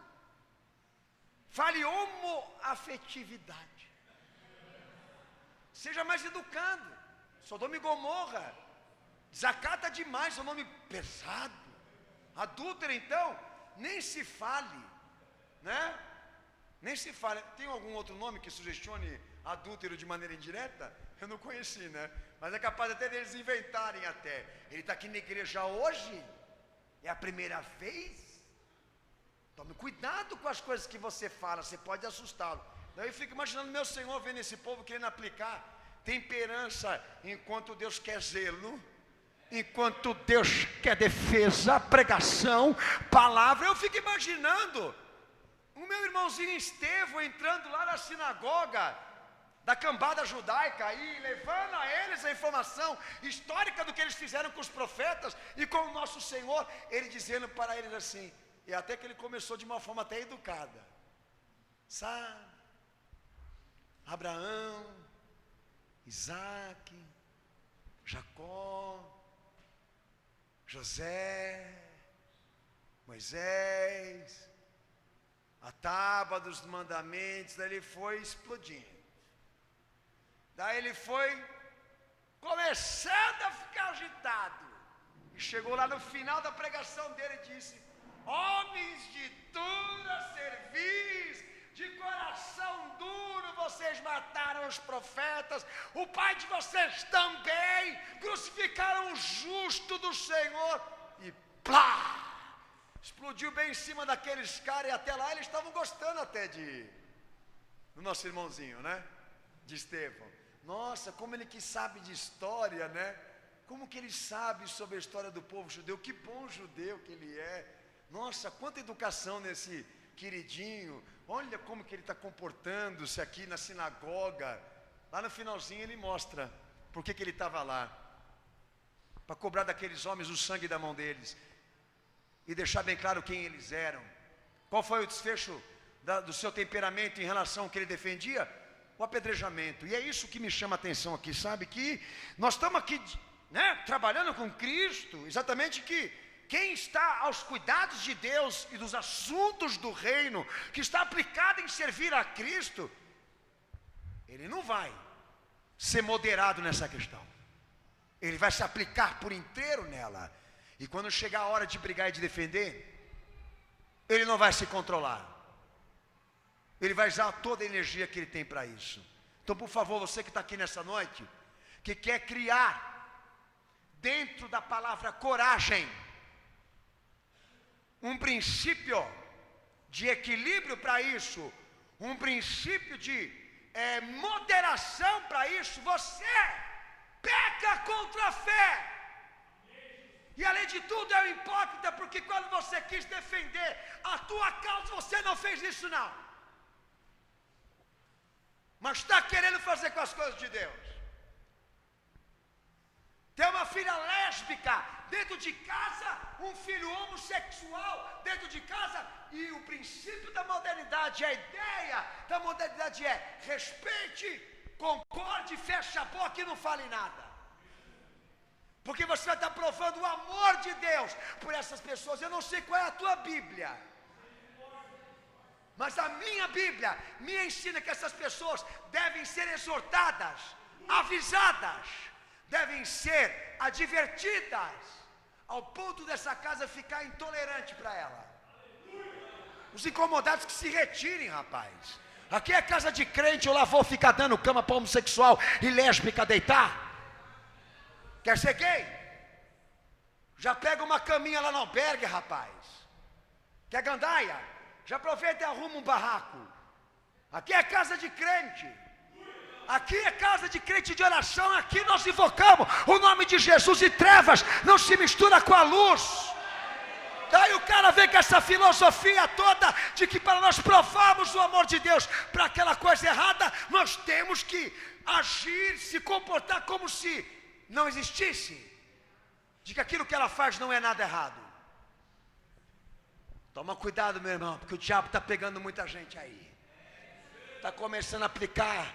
Fale homoafetividade. Seja mais educado. Sodoma e Gomorra, desacata demais, é um nome pesado. Adúltero, então, nem se fale, né? Nem se fale. Tem algum outro nome que sugestione adúltero de maneira indireta? Eu não conheci, né? Mas é capaz até deles inventarem até. Ele está aqui na igreja hoje. É a primeira vez? Tome cuidado com as coisas que você fala, você pode assustá-lo. Daí eu fico imaginando meu Senhor vendo esse povo querendo aplicar temperança, enquanto Deus quer zelo, enquanto Deus quer defesa, pregação, palavra. Eu fico imaginando o meu irmãozinho Estevão entrando lá na sinagoga da cambada judaica aí, levando a eles a informação histórica do que eles fizeram com os profetas e com o nosso Senhor, ele dizendo para eles assim, e até que ele começou de uma forma até educada, sabe, Abraão, Isaac, Jacó, José, Moisés, a tábua dos mandamentos. Daí ele foi explodindo. Daí ele foi começando a ficar agitado. E chegou lá no final da pregação dele e disse: homens de dura cerviz, de coração duro, vocês mataram os profetas, o pai de vocês também, crucificaram o justo do Senhor. E plá! Explodiu bem em cima daqueles caras, e até lá eles estavam gostando até do nosso irmãozinho, né? De Estevão. Nossa, como ele que sabe de história, né? como que ele sabe sobre a história do povo judeu, que bom judeu que ele é. Nossa, quanta educação nesse queridinho, olha como que ele está comportando-se aqui na sinagoga. Lá no finalzinho ele mostra por que ele estava lá, para cobrar daqueles homens o sangue da mão deles, e deixar bem claro quem eles eram. Qual foi o desfecho do seu temperamento em relação ao que ele defendia? O apedrejamento. E é isso que me chama a atenção aqui, sabe? Que nós estamos aqui, né, trabalhando com Cristo, exatamente que quem está aos cuidados de Deus e dos assuntos do reino, que está aplicado em servir a Cristo, ele não vai ser moderado nessa questão. Ele vai se aplicar por inteiro nela. E quando chegar a hora de brigar e de defender, ele não vai se controlar. Ele vai usar toda a energia que ele tem para isso. Então, por favor, você que está aqui nessa noite, que quer criar dentro da palavra coragem um princípio de equilíbrio para isso, um princípio de moderação para isso, você peca contra a fé. E além de tudo é um hipócrita, porque quando você quis defender a tua causa, você não fez isso não, mas está querendo fazer com as coisas de Deus. Tem uma filha lésbica dentro de casa, um filho homossexual dentro de casa, e o princípio da modernidade, a ideia da modernidade é: respeite, concorde, feche a boca e não fale nada. Porque você vai estar provando o amor de Deus por essas pessoas. Eu não sei qual é a tua Bíblia, mas a minha Bíblia me ensina que essas pessoas devem ser exortadas, avisadas, devem ser advertidas, ao ponto dessa casa ficar intolerante para ela. Os incomodados que se retirem, rapaz. Aqui é casa de crente, eu lá vou ficar dando cama para homossexual e lésbica deitar. Quer ser gay? Já pega uma caminha lá no albergue, rapaz. Quer gandaia? Já aproveita e arruma um barraco. Aqui é casa de crente. Aqui é casa de crente de oração. Aqui nós invocamos o nome de Jesus e trevas não se mistura com a luz. Daí o cara vem com essa filosofia toda de que para nós provarmos o amor de Deus para aquela coisa errada, nós temos que agir, se comportar como se não existisse, de que aquilo que ela faz não é nada errado. Toma cuidado, meu irmão, porque o diabo está pegando muita gente aí. Está começando a aplicar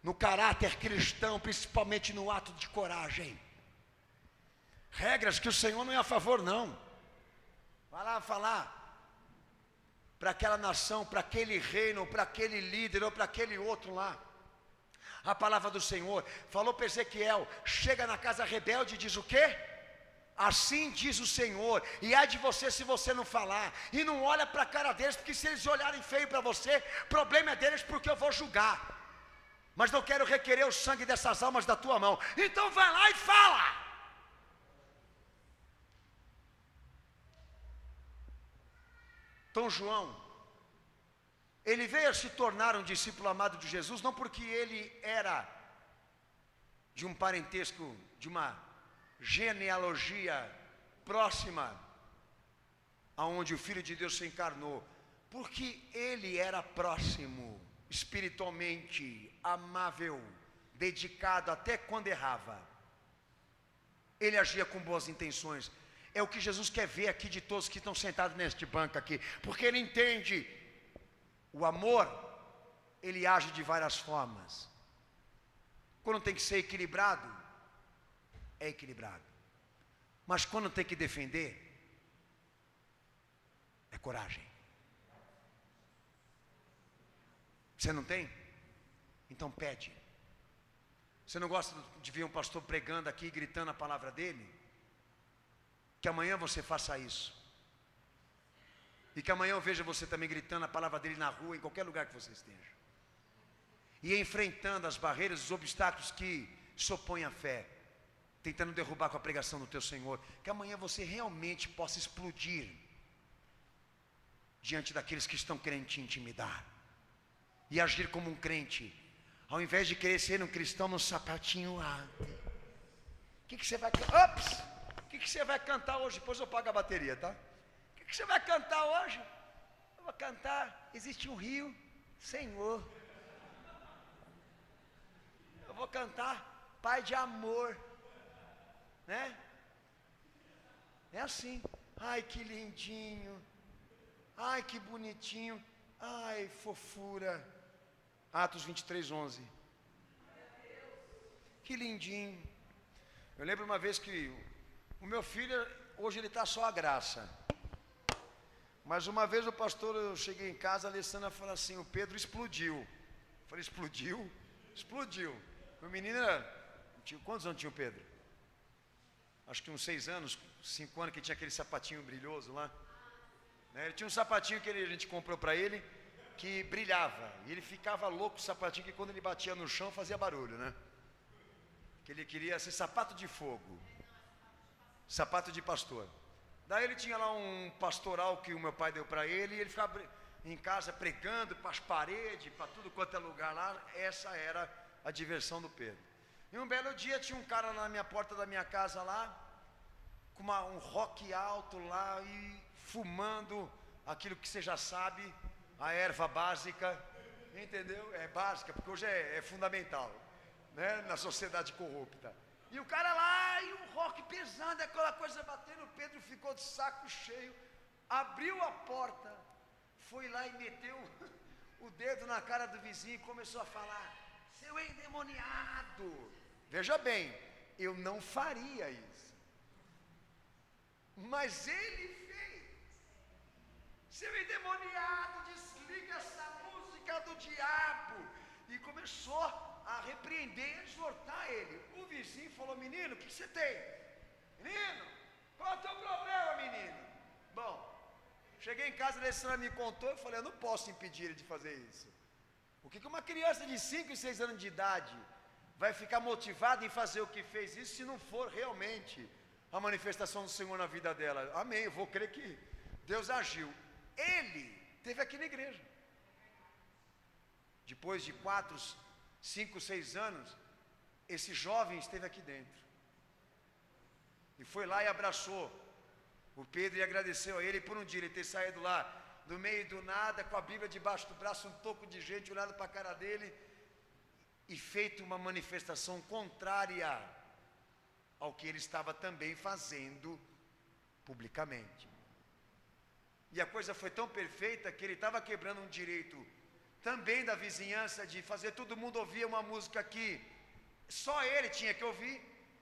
no caráter cristão, principalmente no ato de coragem, regras que o Senhor não é a favor não. Vai lá falar para aquela nação, para aquele reino, para aquele líder, ou para aquele outro lá. A palavra do Senhor falou para Ezequiel: chega na casa rebelde e diz o quê? Assim diz o Senhor, e há de você se você não falar, e não olha para a cara deles, porque se eles olharem feio para você, problema é deles, porque eu vou julgar, mas não quero requerer o sangue dessas almas da tua mão. Então vai lá e fala. Então João, ele veio a se tornar um discípulo amado de Jesus, não porque ele era de um parentesco, de uma genealogia próxima, aonde o Filho de Deus se encarnou, porque ele era próximo, espiritualmente, amável, dedicado, até quando errava. Ele agia com boas intenções. É o que Jesus quer ver aqui de todos que estão sentados neste banco aqui, porque ele entende. O amor, ele age de várias formas. Quando tem que ser equilibrado, é equilibrado. Mas quando tem que defender, é coragem. Você não tem? Então pede. Você não gosta de ver um pastor pregando aqui, gritando a palavra dele? Que amanhã você faça isso. E que amanhã eu veja você também gritando a palavra dele na rua, em qualquer lugar que você esteja. E enfrentando as barreiras, os obstáculos que se opõem à fé. Tentando derrubar com a pregação do teu Senhor. Que amanhã você realmente possa explodir diante daqueles que estão querendo te intimidar. E agir como um crente. Ao invés de querer ser um cristão no sapatinho alto. que você vai cantar? Ops! O que você vai cantar hoje? Depois eu pago a bateria, tá? O que você vai cantar hoje? Eu vou cantar, existe um rio, Senhor. Eu vou cantar, Pai de amor. Né? É assim. Ai, que lindinho. Ai, que bonitinho. Ai, fofura. Atos 23, 11. Que lindinho. Eu lembro uma vez que o meu filho, hoje ele está só a graça. Mas uma vez o pastor, eu cheguei em casa, a Alessandra falou assim, o Pedro explodiu. Eu falei, explodiu? Explodiu. O menino era, quantos anos tinha o Pedro? Acho que uns 6 anos, 5 anos, que tinha aquele sapatinho brilhoso lá. Ele tinha um sapatinho que a gente comprou para ele, que brilhava. E ele ficava louco com o sapatinho, que quando ele batia no chão fazia barulho, né? Que ele queria ser sapato de fogo. Sapato de pastor. Daí ele tinha lá um pastoral que o meu pai deu para ele, e ele ficava em casa pregando para as paredes, para tudo quanto é lugar lá. Essa era a diversão do Pedro. E um belo dia tinha um cara na minha porta da minha casa lá, com um rock alto lá e fumando aquilo que você já sabe, a erva básica, entendeu? É básica, porque hoje é fundamental, né? Na sociedade corrupta. E o cara lá, e um rock pesando, aquela coisa batendo, o Pedro ficou de saco cheio, abriu a porta, foi lá e meteu o dedo na cara do vizinho e começou a falar, seu endemoniado. Veja bem, eu não faria isso. Mas ele fez. Seu endemoniado, desliga essa música do diabo. E começou a repreender e exortar ele. O vizinho falou, menino, o que você tem? Menino, qual é o teu problema, menino? Bom, cheguei em casa, a Alessandra me contou, eu falei, eu não posso impedir ele de fazer isso. O que uma criança de 5 e 6 anos de idade vai ficar motivada em fazer o que fez isso, se não for realmente a manifestação do Senhor na vida dela? Amém, eu vou crer que Deus agiu. Ele esteve aqui na igreja. Depois de 4, 5, 6 anos, esse jovem esteve aqui dentro. E foi lá e abraçou o Pedro e agradeceu a ele por um dia ele ter saído lá, no meio do nada, com a Bíblia debaixo do braço, um toco de gente olhando para a cara dele, e feito uma manifestação contrária ao que ele estava também fazendo publicamente. E a coisa foi tão perfeita que ele estava quebrando um direito também da vizinhança de fazer todo mundo ouvir uma música que só ele tinha que ouvir.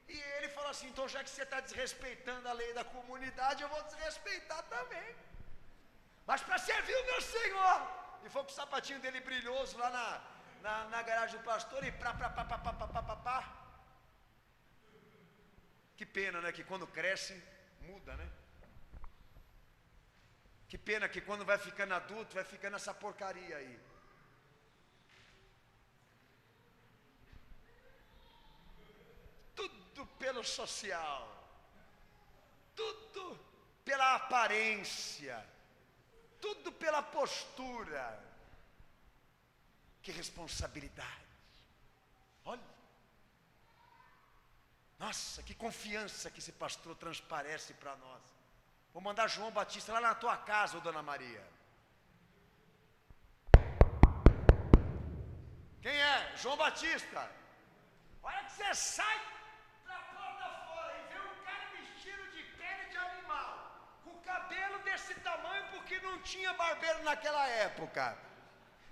E ele falou assim, então já que você está desrespeitando a lei da comunidade, eu vou desrespeitar também. Mas para servir o meu Senhor. E foi com o sapatinho dele brilhoso lá na garagem do pastor e pá. Que pena, né? Que quando cresce, muda, né? Que pena que quando vai ficando adulto, vai ficando essa porcaria aí. Tudo pelo social. Tudo pela aparência. Tudo pela postura. Que responsabilidade. Olha. Nossa, que confiança que esse pastor transparece para nós. Vou mandar João Batista lá na tua casa, ô Dona Maria. Quem é? João Batista. Olha que você sai para a porta fora e vê um cara vestido de pele de animal, com cabelo desse tamanho, porque não tinha barbeiro naquela época.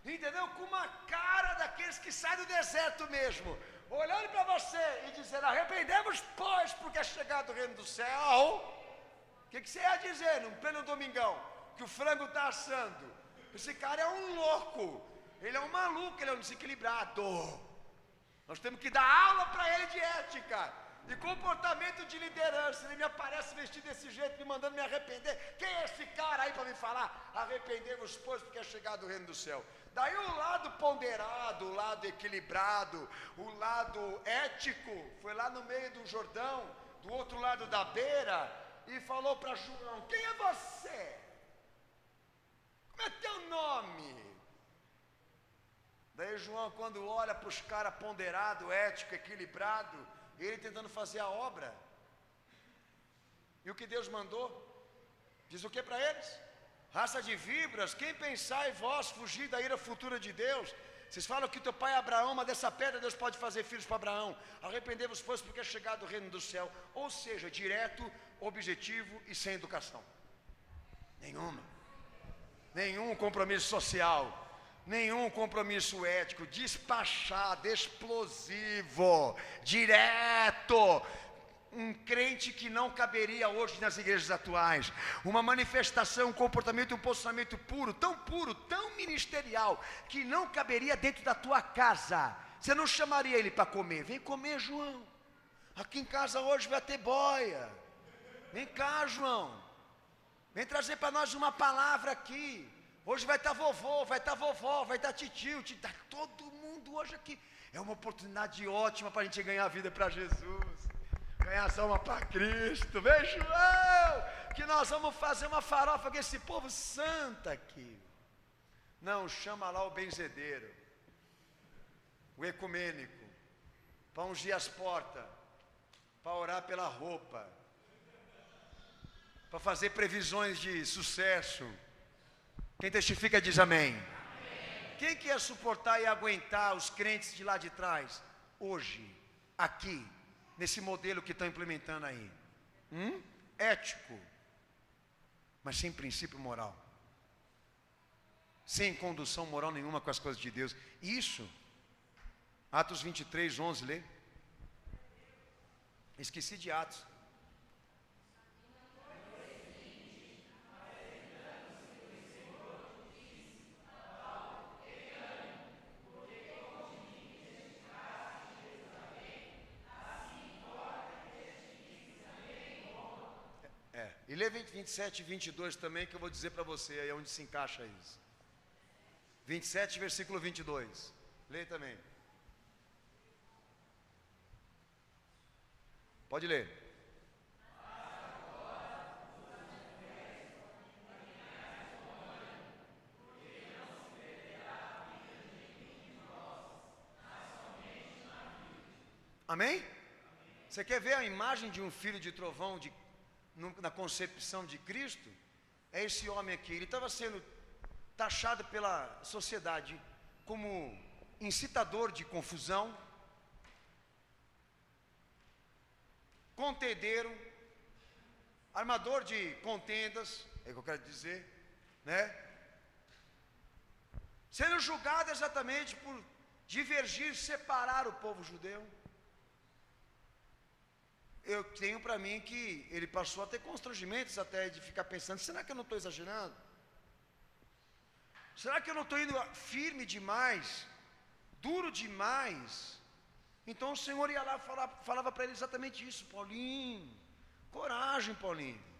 Entendeu? Com uma cara daqueles que saem do deserto mesmo, olhando para você e dizendo, arrependemos, pois, porque é chegado o reino do céu. O que você ia dizer num pleno domingão, que o frango está assando? Esse cara é um louco, ele é um maluco, ele é um desequilibrado. Nós temos que dar aula para ele de ética, de comportamento de liderança. Ele me aparece vestido desse jeito, me mandando me arrepender. Quem é esse cara aí para me falar? Arrependemos, pois, porque é chegado o reino do céu. Daí o lado ponderado, o lado equilibrado, o lado ético, foi lá no meio do Jordão, do outro lado da beira, e falou para João, quem é você? Como é teu nome? Daí João, quando olha para os caras ponderado, ético, equilibrado, ele tentando fazer a obra. E o que Deus mandou? Diz o que para eles? Raça de víboras, quem pensar em vós fugir da ira futura de Deus? Vocês falam que teu pai Abraão, mas dessa pedra Deus pode fazer filhos para Abraão. Arrependei-vos, pois, porque é chegado o reino do céu. Ou seja, direto, objetivo e sem educação. Nenhum compromisso social, nenhum compromisso ético, despachado, explosivo, direto. Um crente que não caberia hoje nas igrejas atuais. Uma manifestação, um comportamento, um posicionamento puro, tão ministerial, que não caberia dentro da tua casa. Você não chamaria ele para comer. Vem comer, João. Aqui em casa hoje vai ter boia. Vem cá, João. Vem trazer para nós uma palavra aqui. Hoje vai estar vovô, vai estar vovó, vai estar titio, todo mundo hoje aqui. É uma oportunidade ótima para a gente ganhar a vida para Jesus. Ganhar as almas para Cristo. Vem, João, que nós vamos fazer uma farofa com esse povo santo aqui. Não, chama lá o benzedeiro, o ecumênico, para ungir as portas, para orar pela roupa, para fazer previsões de sucesso. Quem testifica diz amém. Quem quer suportar e aguentar os crentes de lá de trás, hoje, aqui, nesse modelo que estão implementando aí? Ético, mas sem princípio moral, sem condução moral nenhuma com as coisas de Deus. Isso, Atos 23, 11, lê. Esqueci de Atos. E lê 27 e 22 também, que eu vou dizer para você aí onde se encaixa isso. 27, versículo 22. Lê também. Pode ler. Amém? Você quer ver a imagem de um filho de trovão na concepção de Cristo? É esse homem aqui. Ele estava sendo taxado pela sociedade como incitador de confusão, contendeiro, armador de contendas, é o que eu quero dizer, né? Sendo julgado exatamente por divergir, separar o povo judeu. Eu tenho para mim que ele passou a ter constrangimentos até de ficar pensando, será que eu não estou exagerando? Será que eu não estou indo firme demais? Duro demais? Então o Senhor ia lá e falava para ele exatamente isso. Paulinho, coragem, Paulinho.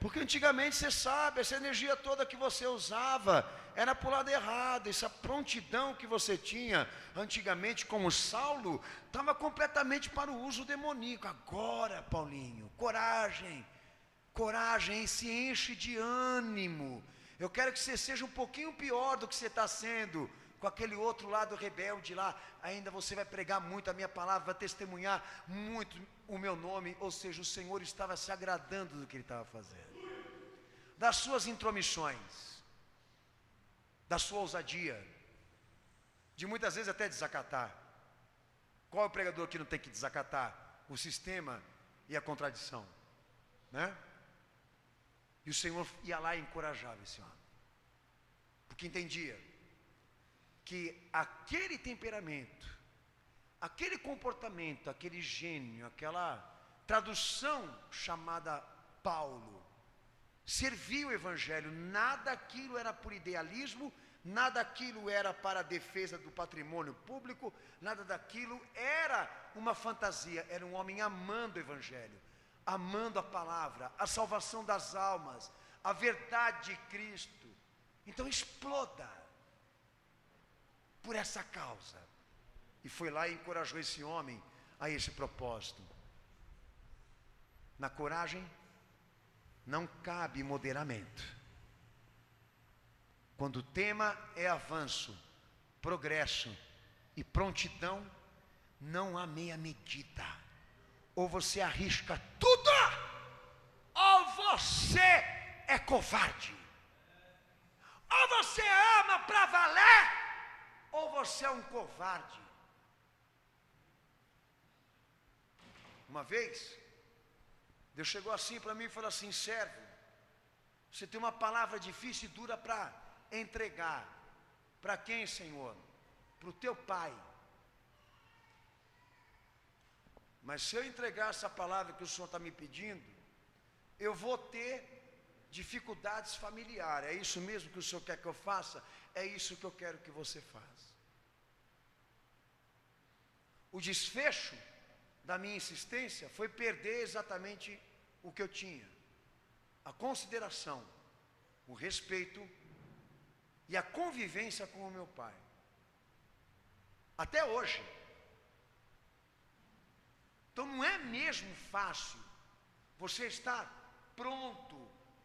Porque antigamente você sabe, essa energia toda que você usava era para o lado errado. Essa prontidão que você tinha antigamente como Saulo estava completamente para o uso demoníaco. Agora, Paulinho, coragem, coragem, se enche de ânimo. Eu quero que você seja um pouquinho pior do que você está sendo com aquele outro lado rebelde lá. Ainda você vai pregar muito a minha palavra, vai testemunhar muito o meu nome. Ou seja, o Senhor estava se agradando do que ele estava fazendo, das suas intromissões, da sua ousadia, de muitas vezes até desacatar. Qual é o pregador que não tem que desacatar o sistema e a contradição, né? E o Senhor ia lá e encorajava esse homem, porque entendia que aquele temperamento, aquele comportamento, aquele gênio, aquela tradução chamada Paulo, servia o Evangelho. Nada aquilo era por idealismo, nada aquilo era para a defesa do patrimônio público, nada daquilo era uma fantasia. Era um homem amando o Evangelho, amando a palavra, a salvação das almas, a verdade de Cristo. Então exploda por essa causa. E foi lá e encorajou esse homem a esse propósito. Na coragem não cabe moderamento. Quando o tema é avanço, progresso e prontidão, não há meia medida. Ou você arrisca tudo, ou você é covarde. Ou você ama para valer, ou você é um covarde. Uma vez, Deus chegou assim para mim e falou assim: servo, você tem uma palavra difícil e dura para entregar. Para quem, Senhor? Para o teu pai. Mas se eu entregar essa palavra que o Senhor está me pedindo, eu vou ter dificuldades familiares. É isso mesmo que o Senhor quer que eu faça? É isso que eu quero que você faça. O desfecho da minha insistência foi perder exatamente o que eu tinha: a consideração, o respeito e a convivência com o meu pai. Até hoje. Então não é mesmo fácil você estar pronto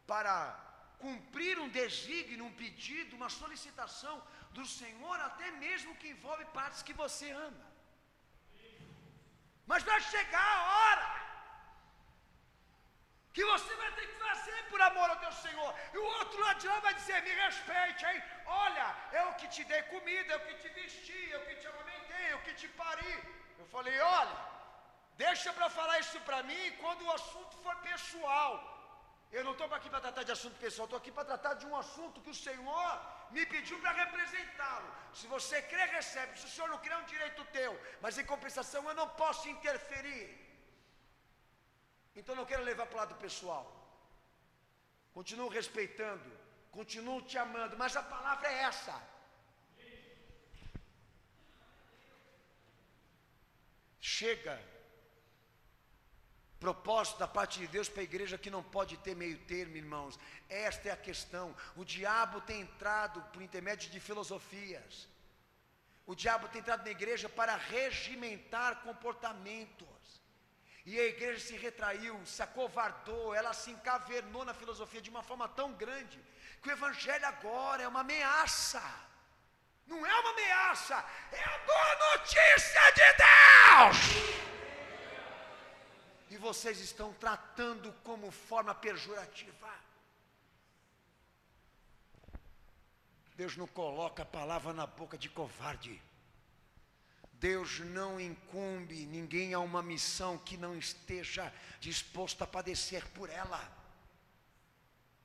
para cumprir um desígnio, um pedido, uma solicitação do Senhor, até mesmo que envolve partes que você ama. Mas vai chegar a hora que você vai ter que fazer por amor ao teu Senhor, e o outro lado de lá vai dizer: me respeite, hein? Olha, eu que te dei comida, eu que te vesti, eu que te amamentei, eu que te pari. Eu falei: olha, deixa para falar isso para mim quando o assunto for pessoal. Eu não estou aqui para tratar de assunto pessoal, estou aqui para tratar de um assunto que o Senhor me pediu para representá-lo. Se você crê, recebe. Se o Senhor não crê, é um direito teu. Mas em compensação eu não posso interferir. Então não quero levar para o lado pessoal. Continuo respeitando, continuo te amando, mas a palavra é essa. Chega. Propósito da parte de Deus para a igreja que não pode ter meio termo, irmãos. Esta é a questão. O diabo tem entrado por intermédio de filosofias. O diabo tem entrado na igreja para regimentar comportamentos. E a igreja se retraiu, se acovardou, ela se encavernou na filosofia de uma forma tão grande que o evangelho agora é uma ameaça. Não é uma ameaça, é a boa notícia de Deus. E vocês estão tratando como forma pejorativa. Deus não coloca a palavra na boca de covarde. Deus não incumbe ninguém a uma missão que não esteja disposto a padecer por ela.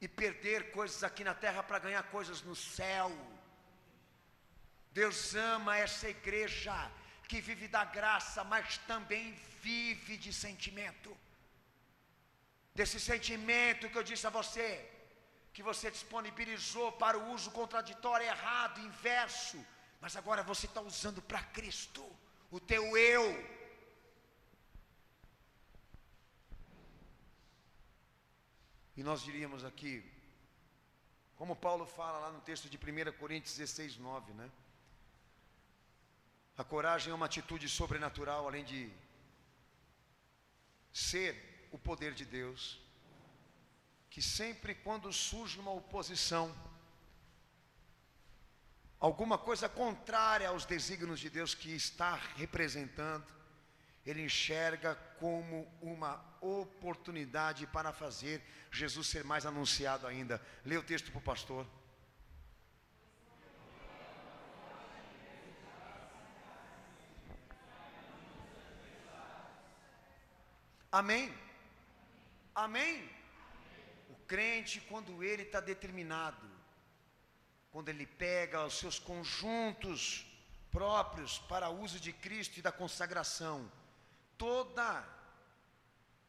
E perder coisas aqui na terra para ganhar coisas no céu. Deus ama essa igreja que vive da graça, mas também vive de sentimento. Desse sentimento que eu disse a você, que você disponibilizou para o uso contraditório, errado, inverso, mas agora você está usando para Cristo, o teu eu. E nós diríamos aqui, como Paulo fala lá no texto de 1 Coríntios 16, 9, né? A coragem é uma atitude sobrenatural, além de ser o poder de Deus, que sempre quando surge uma oposição, alguma coisa contrária aos desígnios de Deus que está representando, ele enxerga como uma oportunidade para fazer Jesus ser mais anunciado ainda. Lê o texto para o pastor. Amém? Amém? O crente, quando ele está determinado, quando ele pega os seus conjuntos próprios para uso de Cristo e da consagração, toda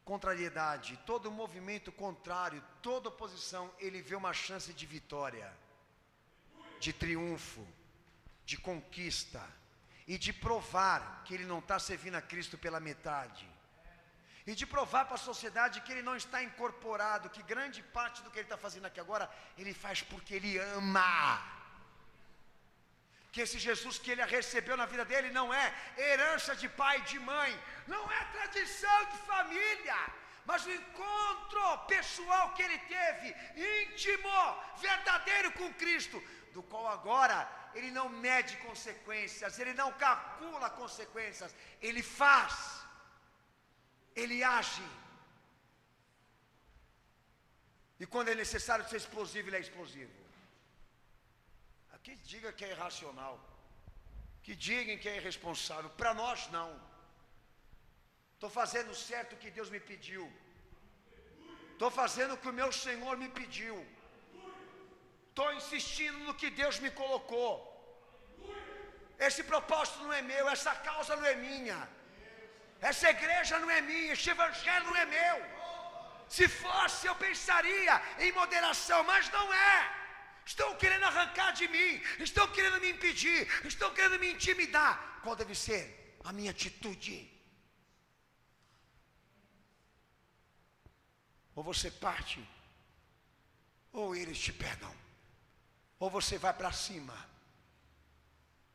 contrariedade, todo movimento contrário, toda oposição, ele vê uma chance de vitória, de triunfo, de conquista e de provar que ele não está servindo a Cristo pela metade. E de provar para a sociedade que ele não está incorporado, que grande parte do que ele está fazendo aqui agora, ele faz porque ele ama. Que esse Jesus que ele recebeu na vida dele não é herança de pai e de mãe, não é tradição de família, mas o encontro pessoal que ele teve, íntimo, verdadeiro com Cristo, do qual agora ele não mede consequências, ele não calcula consequências, ele faz, ele age. E quando é necessário ser explosivo, ele é explosivo. Aqui diga que é irracional, que digam que é irresponsável, para nós não. Estou fazendo certo o que Deus me pediu, estou fazendo o que o meu Senhor me pediu, estou insistindo no que Deus me colocou. Esse propósito não é meu, essa causa não é minha, essa igreja não é minha, esse evangelho não é meu. Se fosse eu pensaria em moderação, mas não é. Estão querendo arrancar de mim, estão querendo me impedir, estão querendo me intimidar. Qual deve ser a minha atitude? Ou você parte, ou eles te pegam, ou você vai para cima,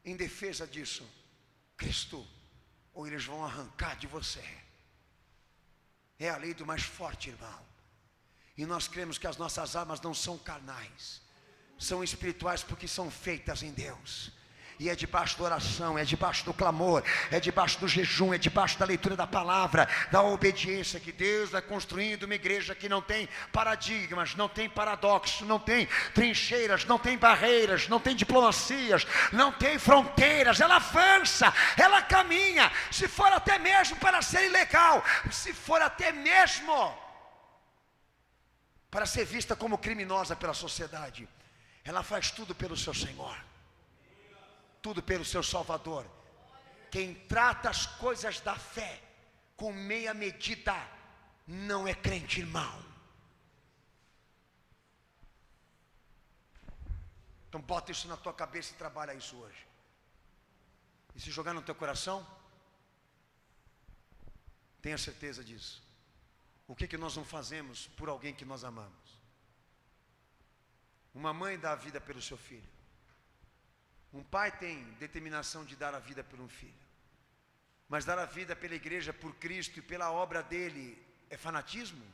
em defesa disso, Cristo, ou eles vão arrancar de você. É a lei do mais forte, irmão. E nós cremos que as nossas armas não são carnais, são espirituais, porque são feitas em Deus. E é debaixo da oração, é debaixo do clamor, é debaixo do jejum, é debaixo da leitura da palavra, da obediência, que Deus vai construindo uma igreja que não tem paradigmas, não tem paradoxos, não tem trincheiras, não tem barreiras, não tem diplomacias, não tem fronteiras. Ela avança, ela caminha, se for até mesmo para ser ilegal, se for até mesmo para ser vista como criminosa pela sociedade, ela faz tudo pelo seu Senhor, tudo pelo seu Salvador. Quem trata as coisas da fé com meia medida não é crente, irmão. Então bota isso na tua cabeça e trabalha isso hoje. E se jogar no teu coração, tenha certeza disso. O que nós não fazemos por alguém que nós amamos? Uma mãe dá a vida pelo seu filho. Um pai tem determinação de dar a vida por um filho. Mas dar a vida pela igreja, por Cristo e pela obra dele, é fanatismo?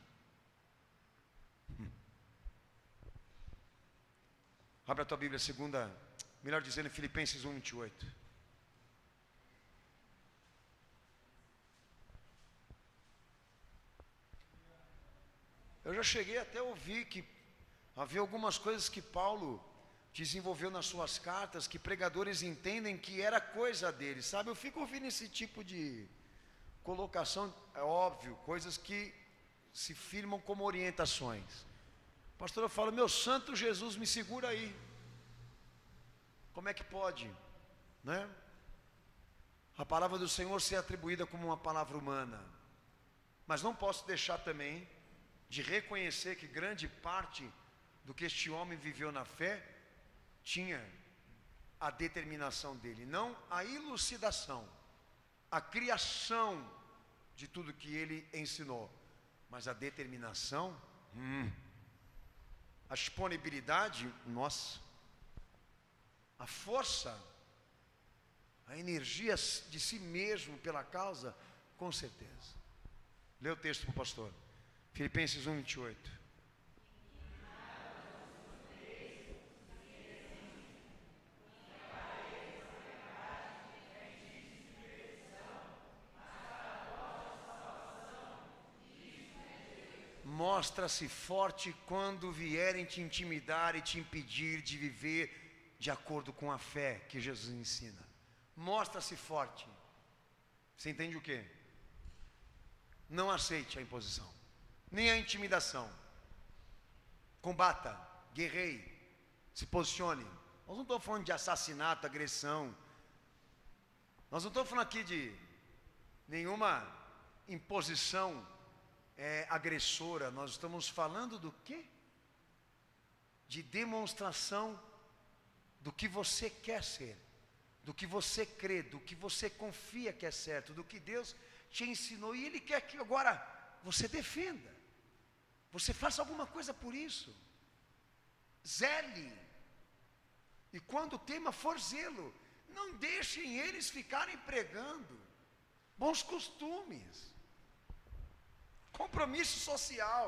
Abre a tua Bíblia, melhor dizendo, Filipenses 1:28. Eu já cheguei até a ouvir que havia algumas coisas que Paulo desenvolveu nas suas cartas, que pregadores entendem que era coisa dele, sabe? Eu fico ouvindo esse tipo de colocação, é óbvio, coisas que se firmam como orientações. Pastor, eu falo, meu santo Jesus, me segura aí. Como é que pode, né? A palavra do Senhor ser atribuída como uma palavra humana. Mas não posso deixar também de reconhecer que grande parte do que este homem viveu na fé tinha a determinação dele, não a elucidação, a criação de tudo que ele ensinou, mas a determinação, a disponibilidade, nossa, a força, a energia de si mesmo pela causa, com certeza. Lê o texto para o pastor, Filipenses 1:28. Mostra-se forte quando vierem te intimidar e te impedir de viver de acordo com a fé que Jesus ensina. Mostra-se forte. Você entende o quê? Não aceite a imposição, nem a intimidação. Combata, guerreie, se posicione. Nós não estamos falando de assassinato, agressão. Nós não estamos falando aqui de nenhuma imposição agressora. Nós estamos falando do quê? De demonstração do que você quer ser, do que você crê, do que você confia que é certo, do que Deus te ensinou, e Ele quer que agora você defenda, você faça alguma coisa por isso, zele, e quando o tema for zelo, não deixem eles ficarem pregando bons costumes. Compromisso social.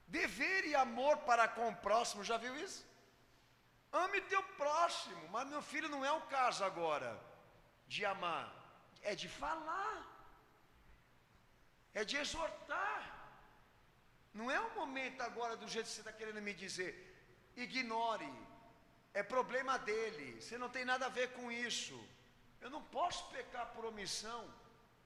Dever e amor para com o próximo, já viu isso? Ame teu próximo, mas meu filho, não é o caso agora de amar, é de falar, é de exortar. Não é o momento agora do jeito que você está querendo me dizer. Ignore, é problema dele, você não tem nada a ver com isso. Eu não posso pecar por omissão,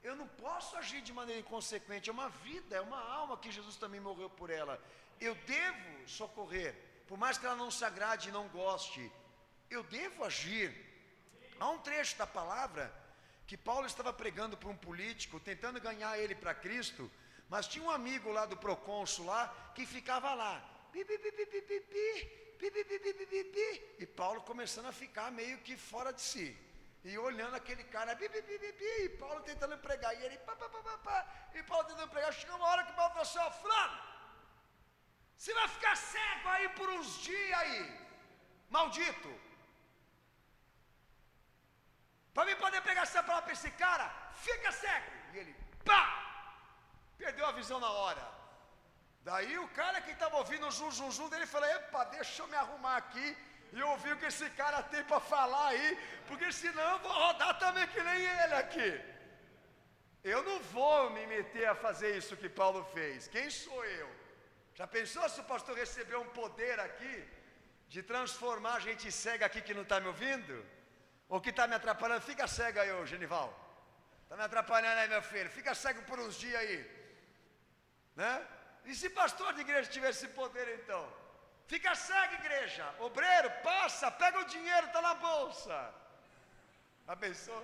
eu não posso agir de maneira inconsequente. É uma vida, é uma alma que Jesus também morreu por ela. Eu devo socorrer, por mais que ela não se agrade e não goste, eu devo agir. Há um trecho da palavra que Paulo estava pregando para um político, tentando ganhar ele para Cristo, mas tinha um amigo lá do procônsul lá, que ficava lá, e Paulo começando a ficar meio que fora de si, e olhando aquele cara, e Paulo tentando pregar, e ele, e Paulo tentando pregar. Chegou uma hora que Paulo falou assim: ó, fulano, você vai ficar cego aí por uns dias aí, maldito, para mim poder pregar essa palavra para esse cara, fica cego. E ele, perdeu a visão na hora. Daí o cara que estava ouvindo o zum dele falou: epa, deixa eu me arrumar aqui e ouvir o que esse cara tem para falar aí, porque senão eu vou rodar também que nem ele aqui. Eu não vou me meter a fazer isso que Paulo fez. Quem sou eu? Já pensou se o pastor receber um poder aqui de transformar a gente cega aqui que não está me ouvindo? Ou que está me atrapalhando? Fica cego aí, ô Genival. Está me atrapalhando aí, meu filho. Fica cego por uns dias aí, né? E se pastor de igreja tivesse esse poder, então? Fica cego, igreja. Obreiro, passa, pega o dinheiro, está na bolsa. Já pensou?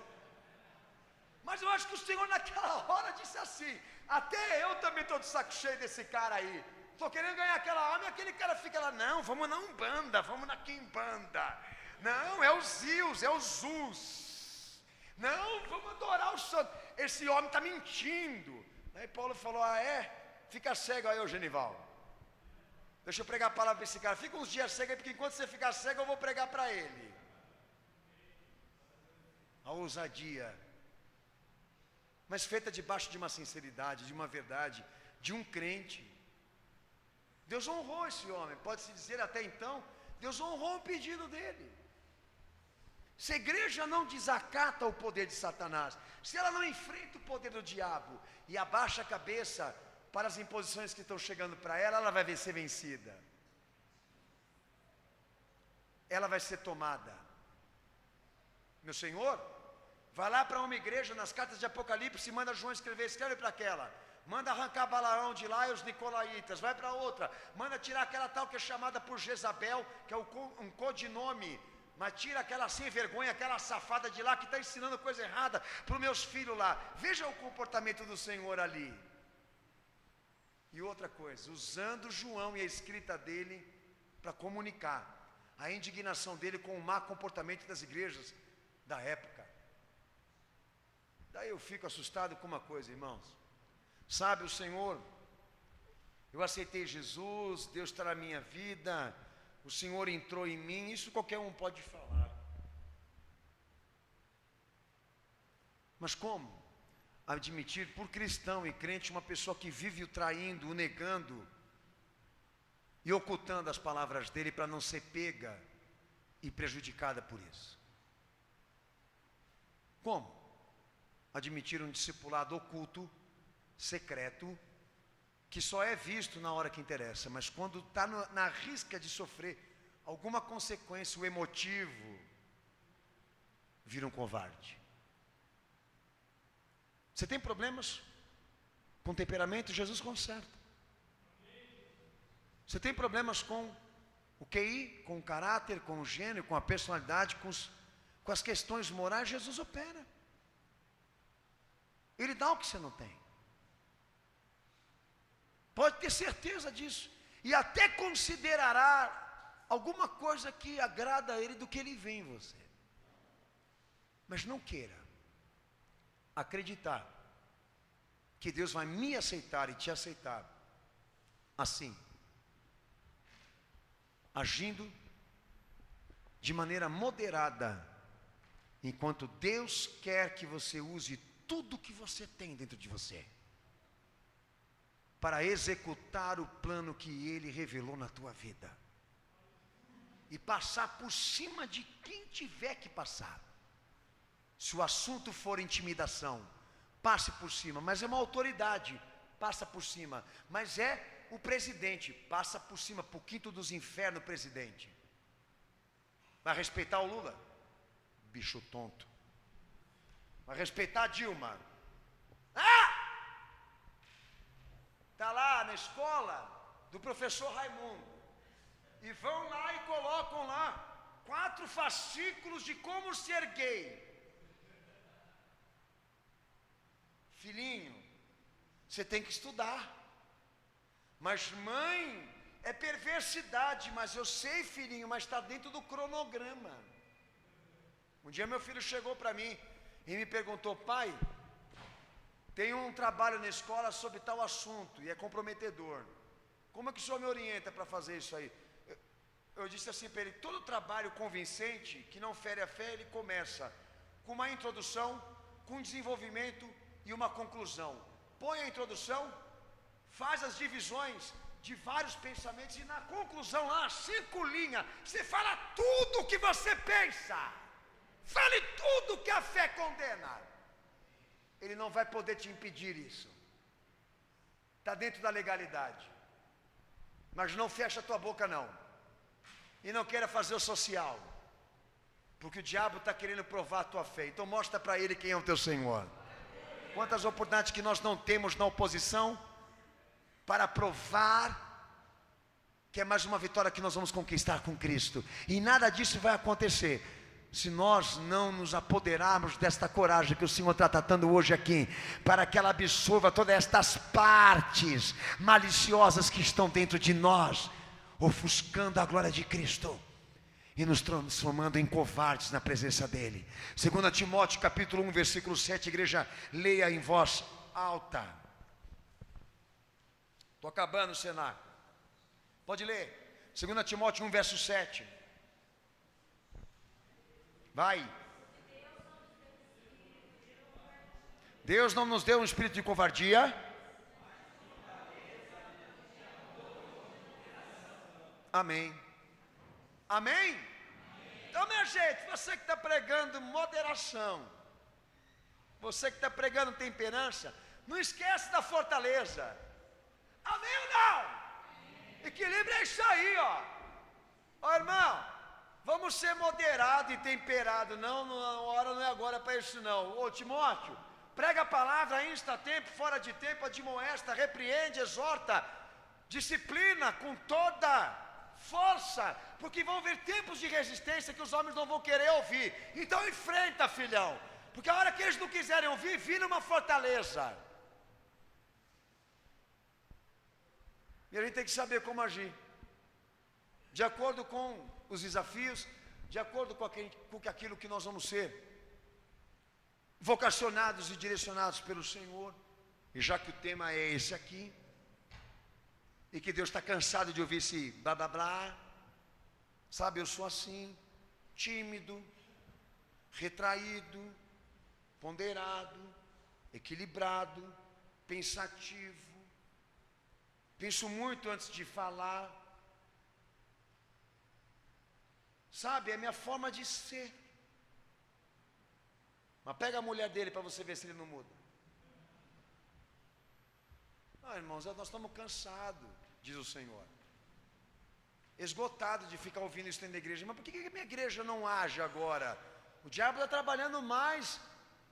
Mas eu acho que o Senhor naquela hora disse assim: até eu também estou de saco cheio desse cara aí. Estou querendo ganhar aquela alma, e aquele cara fica lá: não, vamos na Umbanda, vamos na Quimbanda. Não, é o Zeus, é o Zeus. Não, vamos adorar o santo. Esse homem está mentindo. Aí Paulo falou: ah, é? Fica cego aí, ô Genival. Deixa eu pregar a palavra para esse cara. Fica uns dias cego aí, porque enquanto você ficar cego, eu vou pregar para ele. A ousadia, mas feita debaixo de uma sinceridade, de uma verdade, de um crente. Deus honrou esse homem, pode-se dizer até então, Deus honrou o pedido dele. Se a igreja não desacata o poder de Satanás, se ela não enfrenta o poder do diabo e abaixa a cabeça para as imposições que estão chegando para ela, ela vai ser vencida. Ela vai ser tomada. Meu Senhor, vai lá para uma igreja, nas cartas de Apocalipse, manda João escrever, escreve para aquela. Manda arrancar Balaão de lá e os Nicolaitas. Vai para outra, manda tirar aquela tal que é chamada por Jezabel, que é um codinome. Mas tira aquela sem vergonha, aquela safada de lá que está ensinando coisa errada para os meus filhos lá. Veja o comportamento do Senhor ali. E outra coisa, usando João e a escrita dele para comunicar a indignação dele com o mau comportamento das igrejas da época. Daí eu fico assustado com uma coisa, irmãos. Sabe, o Senhor, eu aceitei Jesus, Deus está na minha vida, o Senhor entrou em mim, isso qualquer um pode falar. Mas como admitir por cristão e crente uma pessoa que vive o traindo, o negando e ocultando as palavras dele para não ser pega e prejudicada por isso? Como admitir um discipulado oculto, secreto, que só é visto na hora que interessa, mas quando está na risca de sofrer alguma consequência, o emotivo vira um covarde? Você tem problemas com temperamento? Jesus conserta. Você tem problemas com o QI, com o caráter, com o gênero, com a personalidade, com as questões morais? Jesus opera. Ele dá o que você não tem. Pode ter certeza disso. E até considerará alguma coisa que agrada a Ele do que Ele vê em você. Mas não queira acreditar que Deus vai me aceitar e te aceitar assim, agindo de maneira moderada, enquanto Deus quer que você use tudo que você tem dentro de você. para executar o plano que Ele revelou na tua vida. E passar por cima de quem tiver que passar. Se o assunto for intimidação, passe por cima, mas é uma autoridade, passa por cima. Mas é o presidente, passa por cima, por quinto dos infernos, presidente. Vai respeitar o Lula? Bicho tonto. Vai respeitar a Dilma? Está lá na escola do professor Raimundo. E vão lá e colocam lá 4 fascículos de como ser gay. Filhinho, você tem que estudar. Mas mãe, é perversidade. Mas eu sei, filhinho, mas está dentro do cronograma. Um dia meu filho chegou para mim e me perguntou: pai, tem um trabalho na escola sobre tal assunto e é comprometedor. Como é que o senhor me orienta para fazer isso aí? Eu disse assim para ele: todo trabalho convincente, que não fere a fé, ele começa com uma introdução, com um desenvolvimento e uma conclusão. Põe a introdução, faz as divisões de vários pensamentos e na conclusão lá, 5 linhas, você fala tudo o que você pensa. Fale tudo que a fé condena. Ele não vai poder te impedir isso. Está dentro da legalidade. Mas não fecha a tua boca não. E não queira fazer o social. Porque o diabo está querendo provar a tua fé. Então mostra para ele quem é o teu Senhor. Quantas oportunidades que nós não temos na oposição para provar que é mais uma vitória que nós vamos conquistar com Cristo. E nada disso vai acontecer se nós não nos apoderarmos desta coragem que o Senhor está tratando hoje aqui, para que ela absorva todas estas partes maliciosas que estão dentro de nós, ofuscando a glória de Cristo e nos transformando em covardes na presença dEle. 2 Timóteo capítulo 1, versículo 7, igreja, leia em voz alta. Estou acabando, Senar. Pode ler. 2 Timóteo 1, verso 7. Vai. Deus não nos deu um espírito de covardia. Amém. Amém? Então, minha gente, você que está pregando moderação, você que está pregando temperança, não esquece da fortaleza. Amém ou não? Equilíbrio é isso aí, ó. Ó, irmão, vamos ser moderado e temperado. Não, a hora não é agora para isso não. Ô Timóteo, prega a palavra insta tempo, fora de tempo, admoesta, repreende, exorta, disciplina com toda força, porque vão vir tempos de resistência que os homens não vão querer ouvir. Então enfrenta, filhão, porque a hora que eles não quiserem ouvir, vira uma fortaleza. E a gente tem que saber como agir, de acordo com os desafios, de acordo com aquilo que nós vamos ser vocacionados e direcionados pelo Senhor. E já que o tema é esse aqui, e que Deus está cansado de ouvir esse blá blá blá, sabe, eu sou assim, tímido, retraído, ponderado, equilibrado, pensativo, penso muito antes de falar, sabe, é minha forma de ser. Mas pega a mulher dele para você ver se ele não muda. Ah, irmãos, nós estamos cansados, diz o Senhor, esgotados de ficar ouvindo isso dentro da igreja. Mas por que a minha igreja não age agora? O diabo está trabalhando mais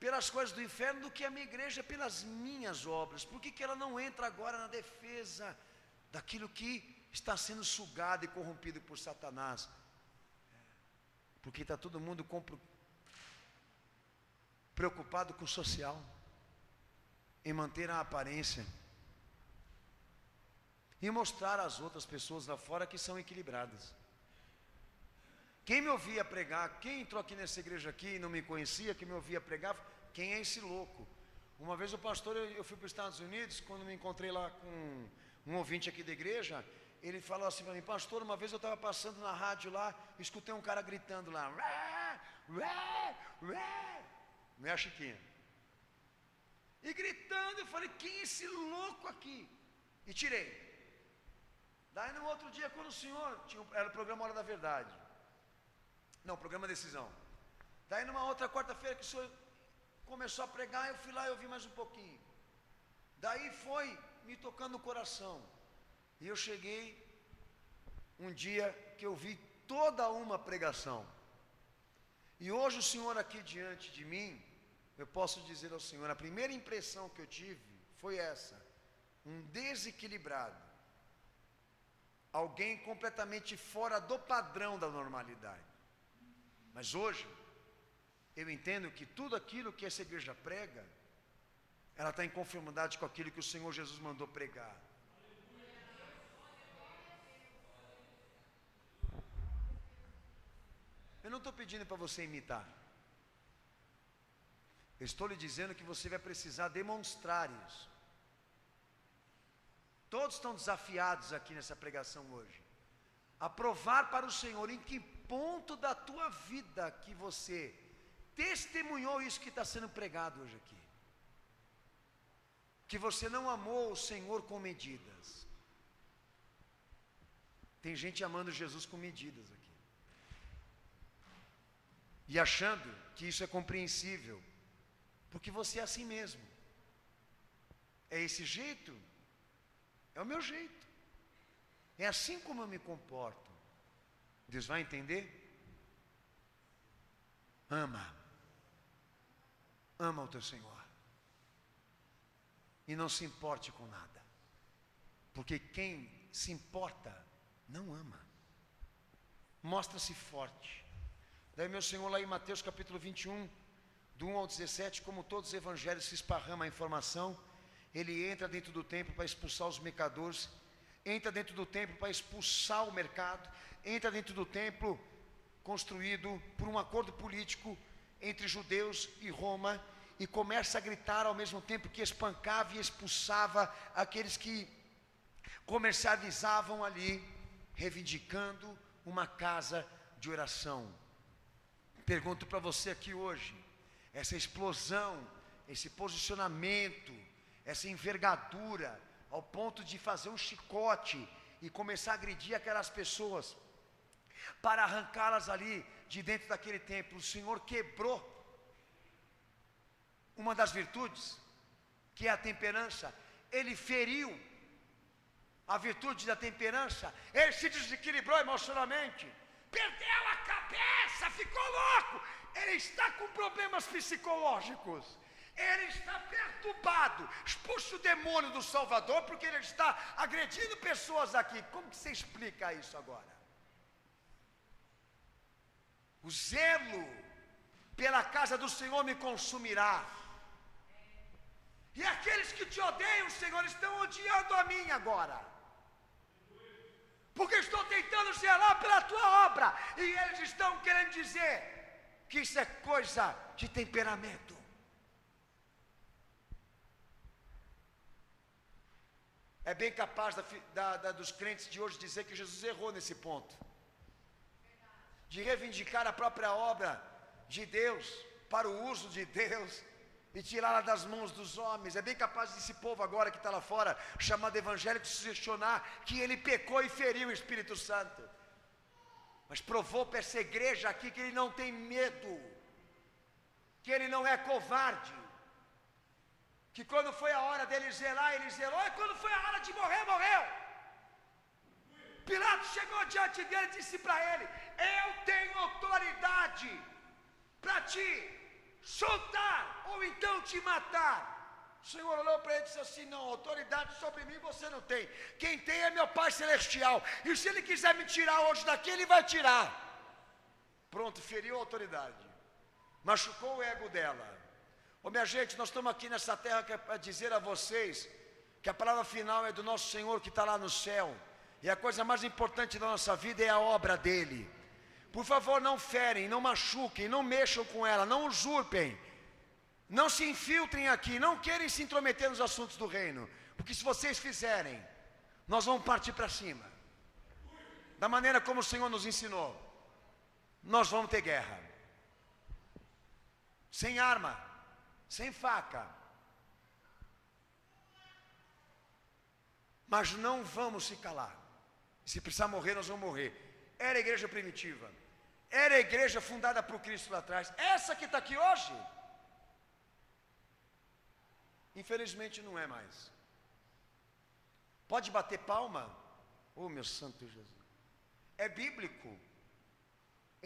pelas coisas do inferno do que a minha igreja pelas minhas obras. Por que ela não entra agora na defesa daquilo que está sendo sugado e corrompido por Satanás? Porque está todo mundo preocupado com o social, em manter a aparência e mostrar às outras pessoas lá fora que são equilibradas. Quem me ouvia pregar, quem entrou aqui nessa igreja aqui e não me conhecia, que me ouvia pregar, quem é esse louco? Uma vez o pastor, eu fui para os Estados Unidos, quando me encontrei lá com um ouvinte aqui da igreja, ele falou assim para mim: pastor, uma vez eu estava passando na rádio lá, escutei um cara gritando lá, não é a Chiquinha, e gritando, eu falei: quem é esse louco aqui? E tirei. Daí no outro dia, quando o senhor, era o programa Hora da Verdade. Não, programa Decisão. Daí numa outra quarta-feira que o senhor começou a pregar, eu fui lá e ouvi mais um pouquinho. Daí foi me tocando no coração. E eu cheguei um dia que eu vi toda uma pregação. E hoje o senhor aqui diante de mim, eu posso dizer ao senhor, a primeira impressão que eu tive foi essa: um desequilibrado, alguém completamente fora do padrão da normalidade. Mas hoje eu entendo que tudo aquilo que essa igreja prega, ela está em conformidade com aquilo que o Senhor Jesus mandou pregar. Eu não estou pedindo para você imitar. Eu estou lhe dizendo que você vai precisar demonstrar isso. Todos estão desafiados aqui nessa pregação hoje a provar para o Senhor em que ponto da tua vida que você testemunhou isso que está sendo pregado hoje aqui. Que você não amou o Senhor com medidas. Tem gente amando Jesus com medidas aqui. E achando que isso é compreensível. Porque você é assim mesmo. É esse jeito. É o meu jeito. É assim como eu me comporto. Deus vai entender? Ama. Ama o teu Senhor. E não se importe com nada. Porque quem se importa, não ama. Mostra-se forte. Daí meu Senhor lá em Mateus capítulo 21, do 1 ao 17, como todos os evangelhos se esparrama a informação, ele entra dentro do templo para expulsar os mercadores, entra dentro do templo para expulsar o mercado, entra dentro do templo construído por um acordo político entre judeus e Roma, e começa a gritar ao mesmo tempo que espancava e expulsava aqueles que comercializavam ali, reivindicando uma casa de oração. Pergunto para você aqui hoje, essa explosão, esse posicionamento, essa envergadura, ao ponto de fazer um chicote e começar a agredir aquelas pessoas, para arrancá-las ali de dentro daquele templo, o Senhor quebrou uma das virtudes, que é a temperança. Ele feriu a virtude da temperança, ele se desequilibrou emocionalmente, perdeu a cabeça, ficou louco, ele está com problemas psicológicos, ele está perturbado, expulse o demônio do Salvador, porque ele está agredindo pessoas aqui. Como que você explica isso agora? O zelo pela casa do Senhor me consumirá. E aqueles que te odeiam, Senhor, estão odiando a mim agora. Porque estou tentando zelar pela tua obra. E eles estão querendo dizer que isso é coisa de temperamento. É bem capaz dos crentes de hoje dizer que Jesus errou nesse ponto. De reivindicar a própria obra de Deus, para o uso de Deus, e tirá-la das mãos dos homens. É bem capaz desse povo agora que está lá fora, chamado evangélico, sugestionar que ele pecou e feriu o Espírito Santo. Mas provou para essa igreja aqui que ele não tem medo, que ele não é covarde, que quando foi a hora dele zelar, ele zelou, e quando foi a hora de morrer, morreu. Pilatos chegou diante dele e disse para ele: eu tenho autoridade para te soltar, ou então te matar. O Senhor olhou para ele e disse assim: não, autoridade sobre mim você não tem. Quem tem é meu Pai Celestial. E se ele quiser me tirar hoje daqui, ele vai tirar. Pronto, feriu a autoridade, machucou o ego dela. Ô minha gente, nós estamos aqui nessa terra para dizer a vocês que a palavra final é do nosso Senhor que está lá no céu. E a coisa mais importante da nossa vida é a obra dele. Por favor, não ferem, não machuquem, não mexam com ela, não usurpem, não se infiltrem aqui, não querem se intrometer nos assuntos do reino, porque se vocês fizerem, nós vamos partir para cima, da maneira como o Senhor nos ensinou. Nós vamos ter guerra, sem arma, sem faca, mas não vamos se calar. Se precisar morrer, nós vamos morrer. Era a igreja primitiva, era a igreja fundada por Cristo lá atrás. Essa que está aqui hoje, infelizmente não é mais. Pode bater palma? Oh, meu santo Jesus. É bíblico.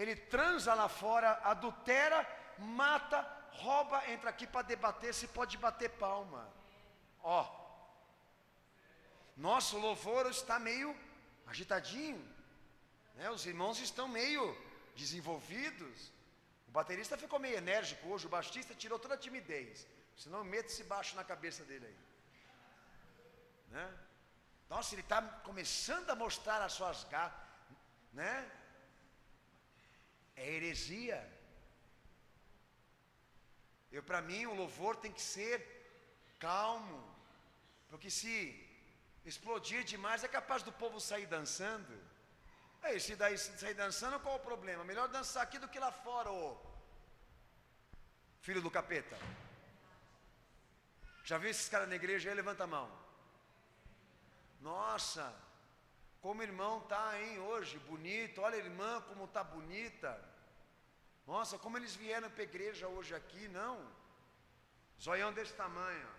Ele transa lá fora, adultera, mata, rouba, entra aqui para debater se pode bater palma. Ó, nosso louvor está meio agitadinho, né? Os irmãos estão meio desenvolvidos. O baterista ficou meio enérgico hoje, o baixista tirou toda a timidez. Senão mete esse baixo na cabeça dele aí, né? Nossa, ele está começando a mostrar as suas garras, né? É heresia. Para mim, o louvor tem que ser calmo, porque se explodir demais é capaz do povo sair dançando. Aí, se daí sair dançando, qual o problema? Melhor dançar aqui do que lá fora, ô filho do capeta. Já viu esses caras na igreja aí? Levanta a mão. Nossa, como o irmão está, hein, hoje, bonito. Olha a irmã como está bonita. Nossa, como eles vieram para a igreja hoje aqui, não. Zoião desse tamanho.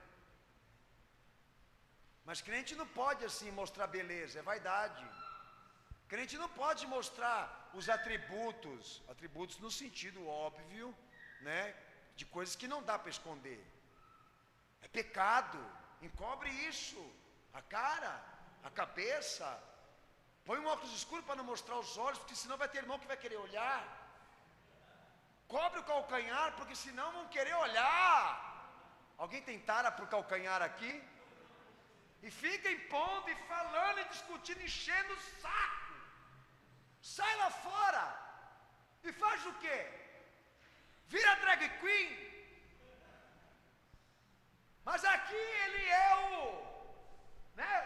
Mas crente não pode assim mostrar beleza, é vaidade. Crente não pode mostrar os atributos no sentido óbvio, né, de coisas que não dá para esconder. É pecado, encobre isso, a cara, a cabeça. Põe um óculos escuro para não mostrar os olhos, porque senão vai ter irmão que vai querer olhar. Cobre o calcanhar, porque senão vão querer olhar. Alguém tem tara para o calcanhar aqui? E fica impondo e falando e discutindo, enchendo o saco. Sai lá fora e faz o quê? Vira drag queen. Mas aqui ele é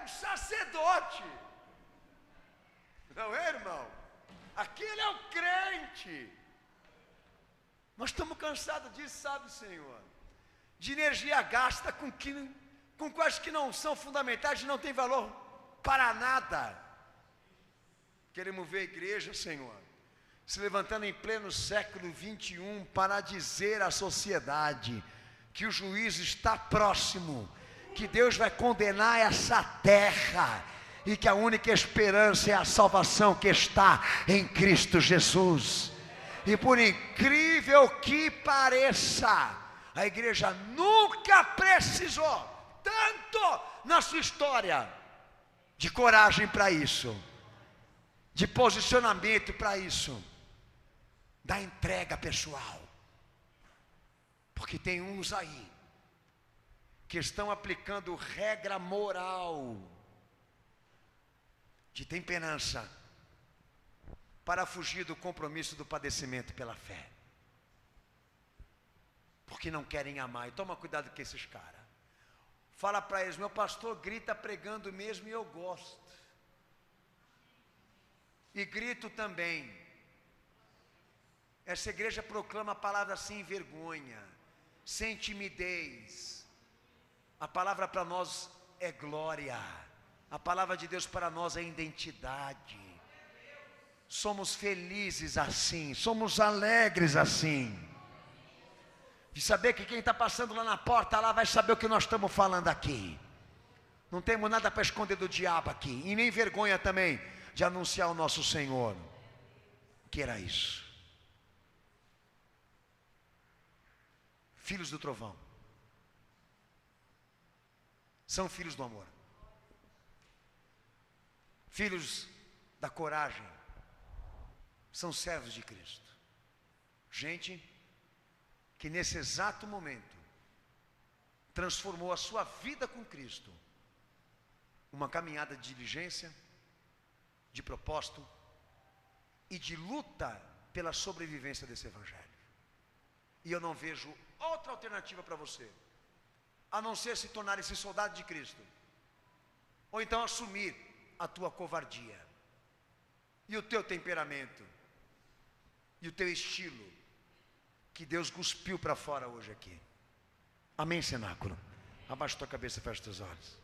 o sacerdote. Não é, irmão? Aqui ele é o crente. Nós estamos cansados disso, sabe, Senhor? De energia gasta com coisas que não são fundamentais, não tem valor para nada. Queremos ver a igreja, Senhor, se levantando em pleno século 21 para dizer à sociedade que o juízo está próximo, que Deus vai condenar essa terra e que a única esperança é a salvação que está em Cristo Jesus. E por incrível que pareça, a igreja nunca precisou tanto na sua história de coragem para isso, de posicionamento para isso, da entrega pessoal. Porque tem uns aí que estão aplicando regra moral de temperança para fugir do compromisso do padecimento pela fé, porque não querem amar. E toma cuidado com esses caras. Fala para eles: meu pastor grita pregando mesmo e eu gosto, e grito também. Essa igreja proclama a palavra sem vergonha, sem timidez. A palavra para nós é glória, a palavra de Deus para nós é identidade. Somos felizes assim, somos alegres assim, de saber que quem está passando lá na porta lá vai saber o que nós estamos falando aqui. Não temos nada para esconder do diabo aqui, e nem vergonha também de anunciar o nosso Senhor. Que era isso? Filhos do trovão são filhos do amor, filhos da coragem, são servos de Cristo. Gente que nesse exato momento transformou a sua vida com Cristo uma caminhada de diligência, de propósito e de luta pela sobrevivência desse evangelho. E eu não vejo outra alternativa para você, a não ser se tornar esse soldado de Cristo, ou então assumir a tua covardia e o teu temperamento e o teu estilo que Deus cuspiu para fora hoje aqui. Amém, cenáculo? Abaixa tua cabeça e fecha teus olhos.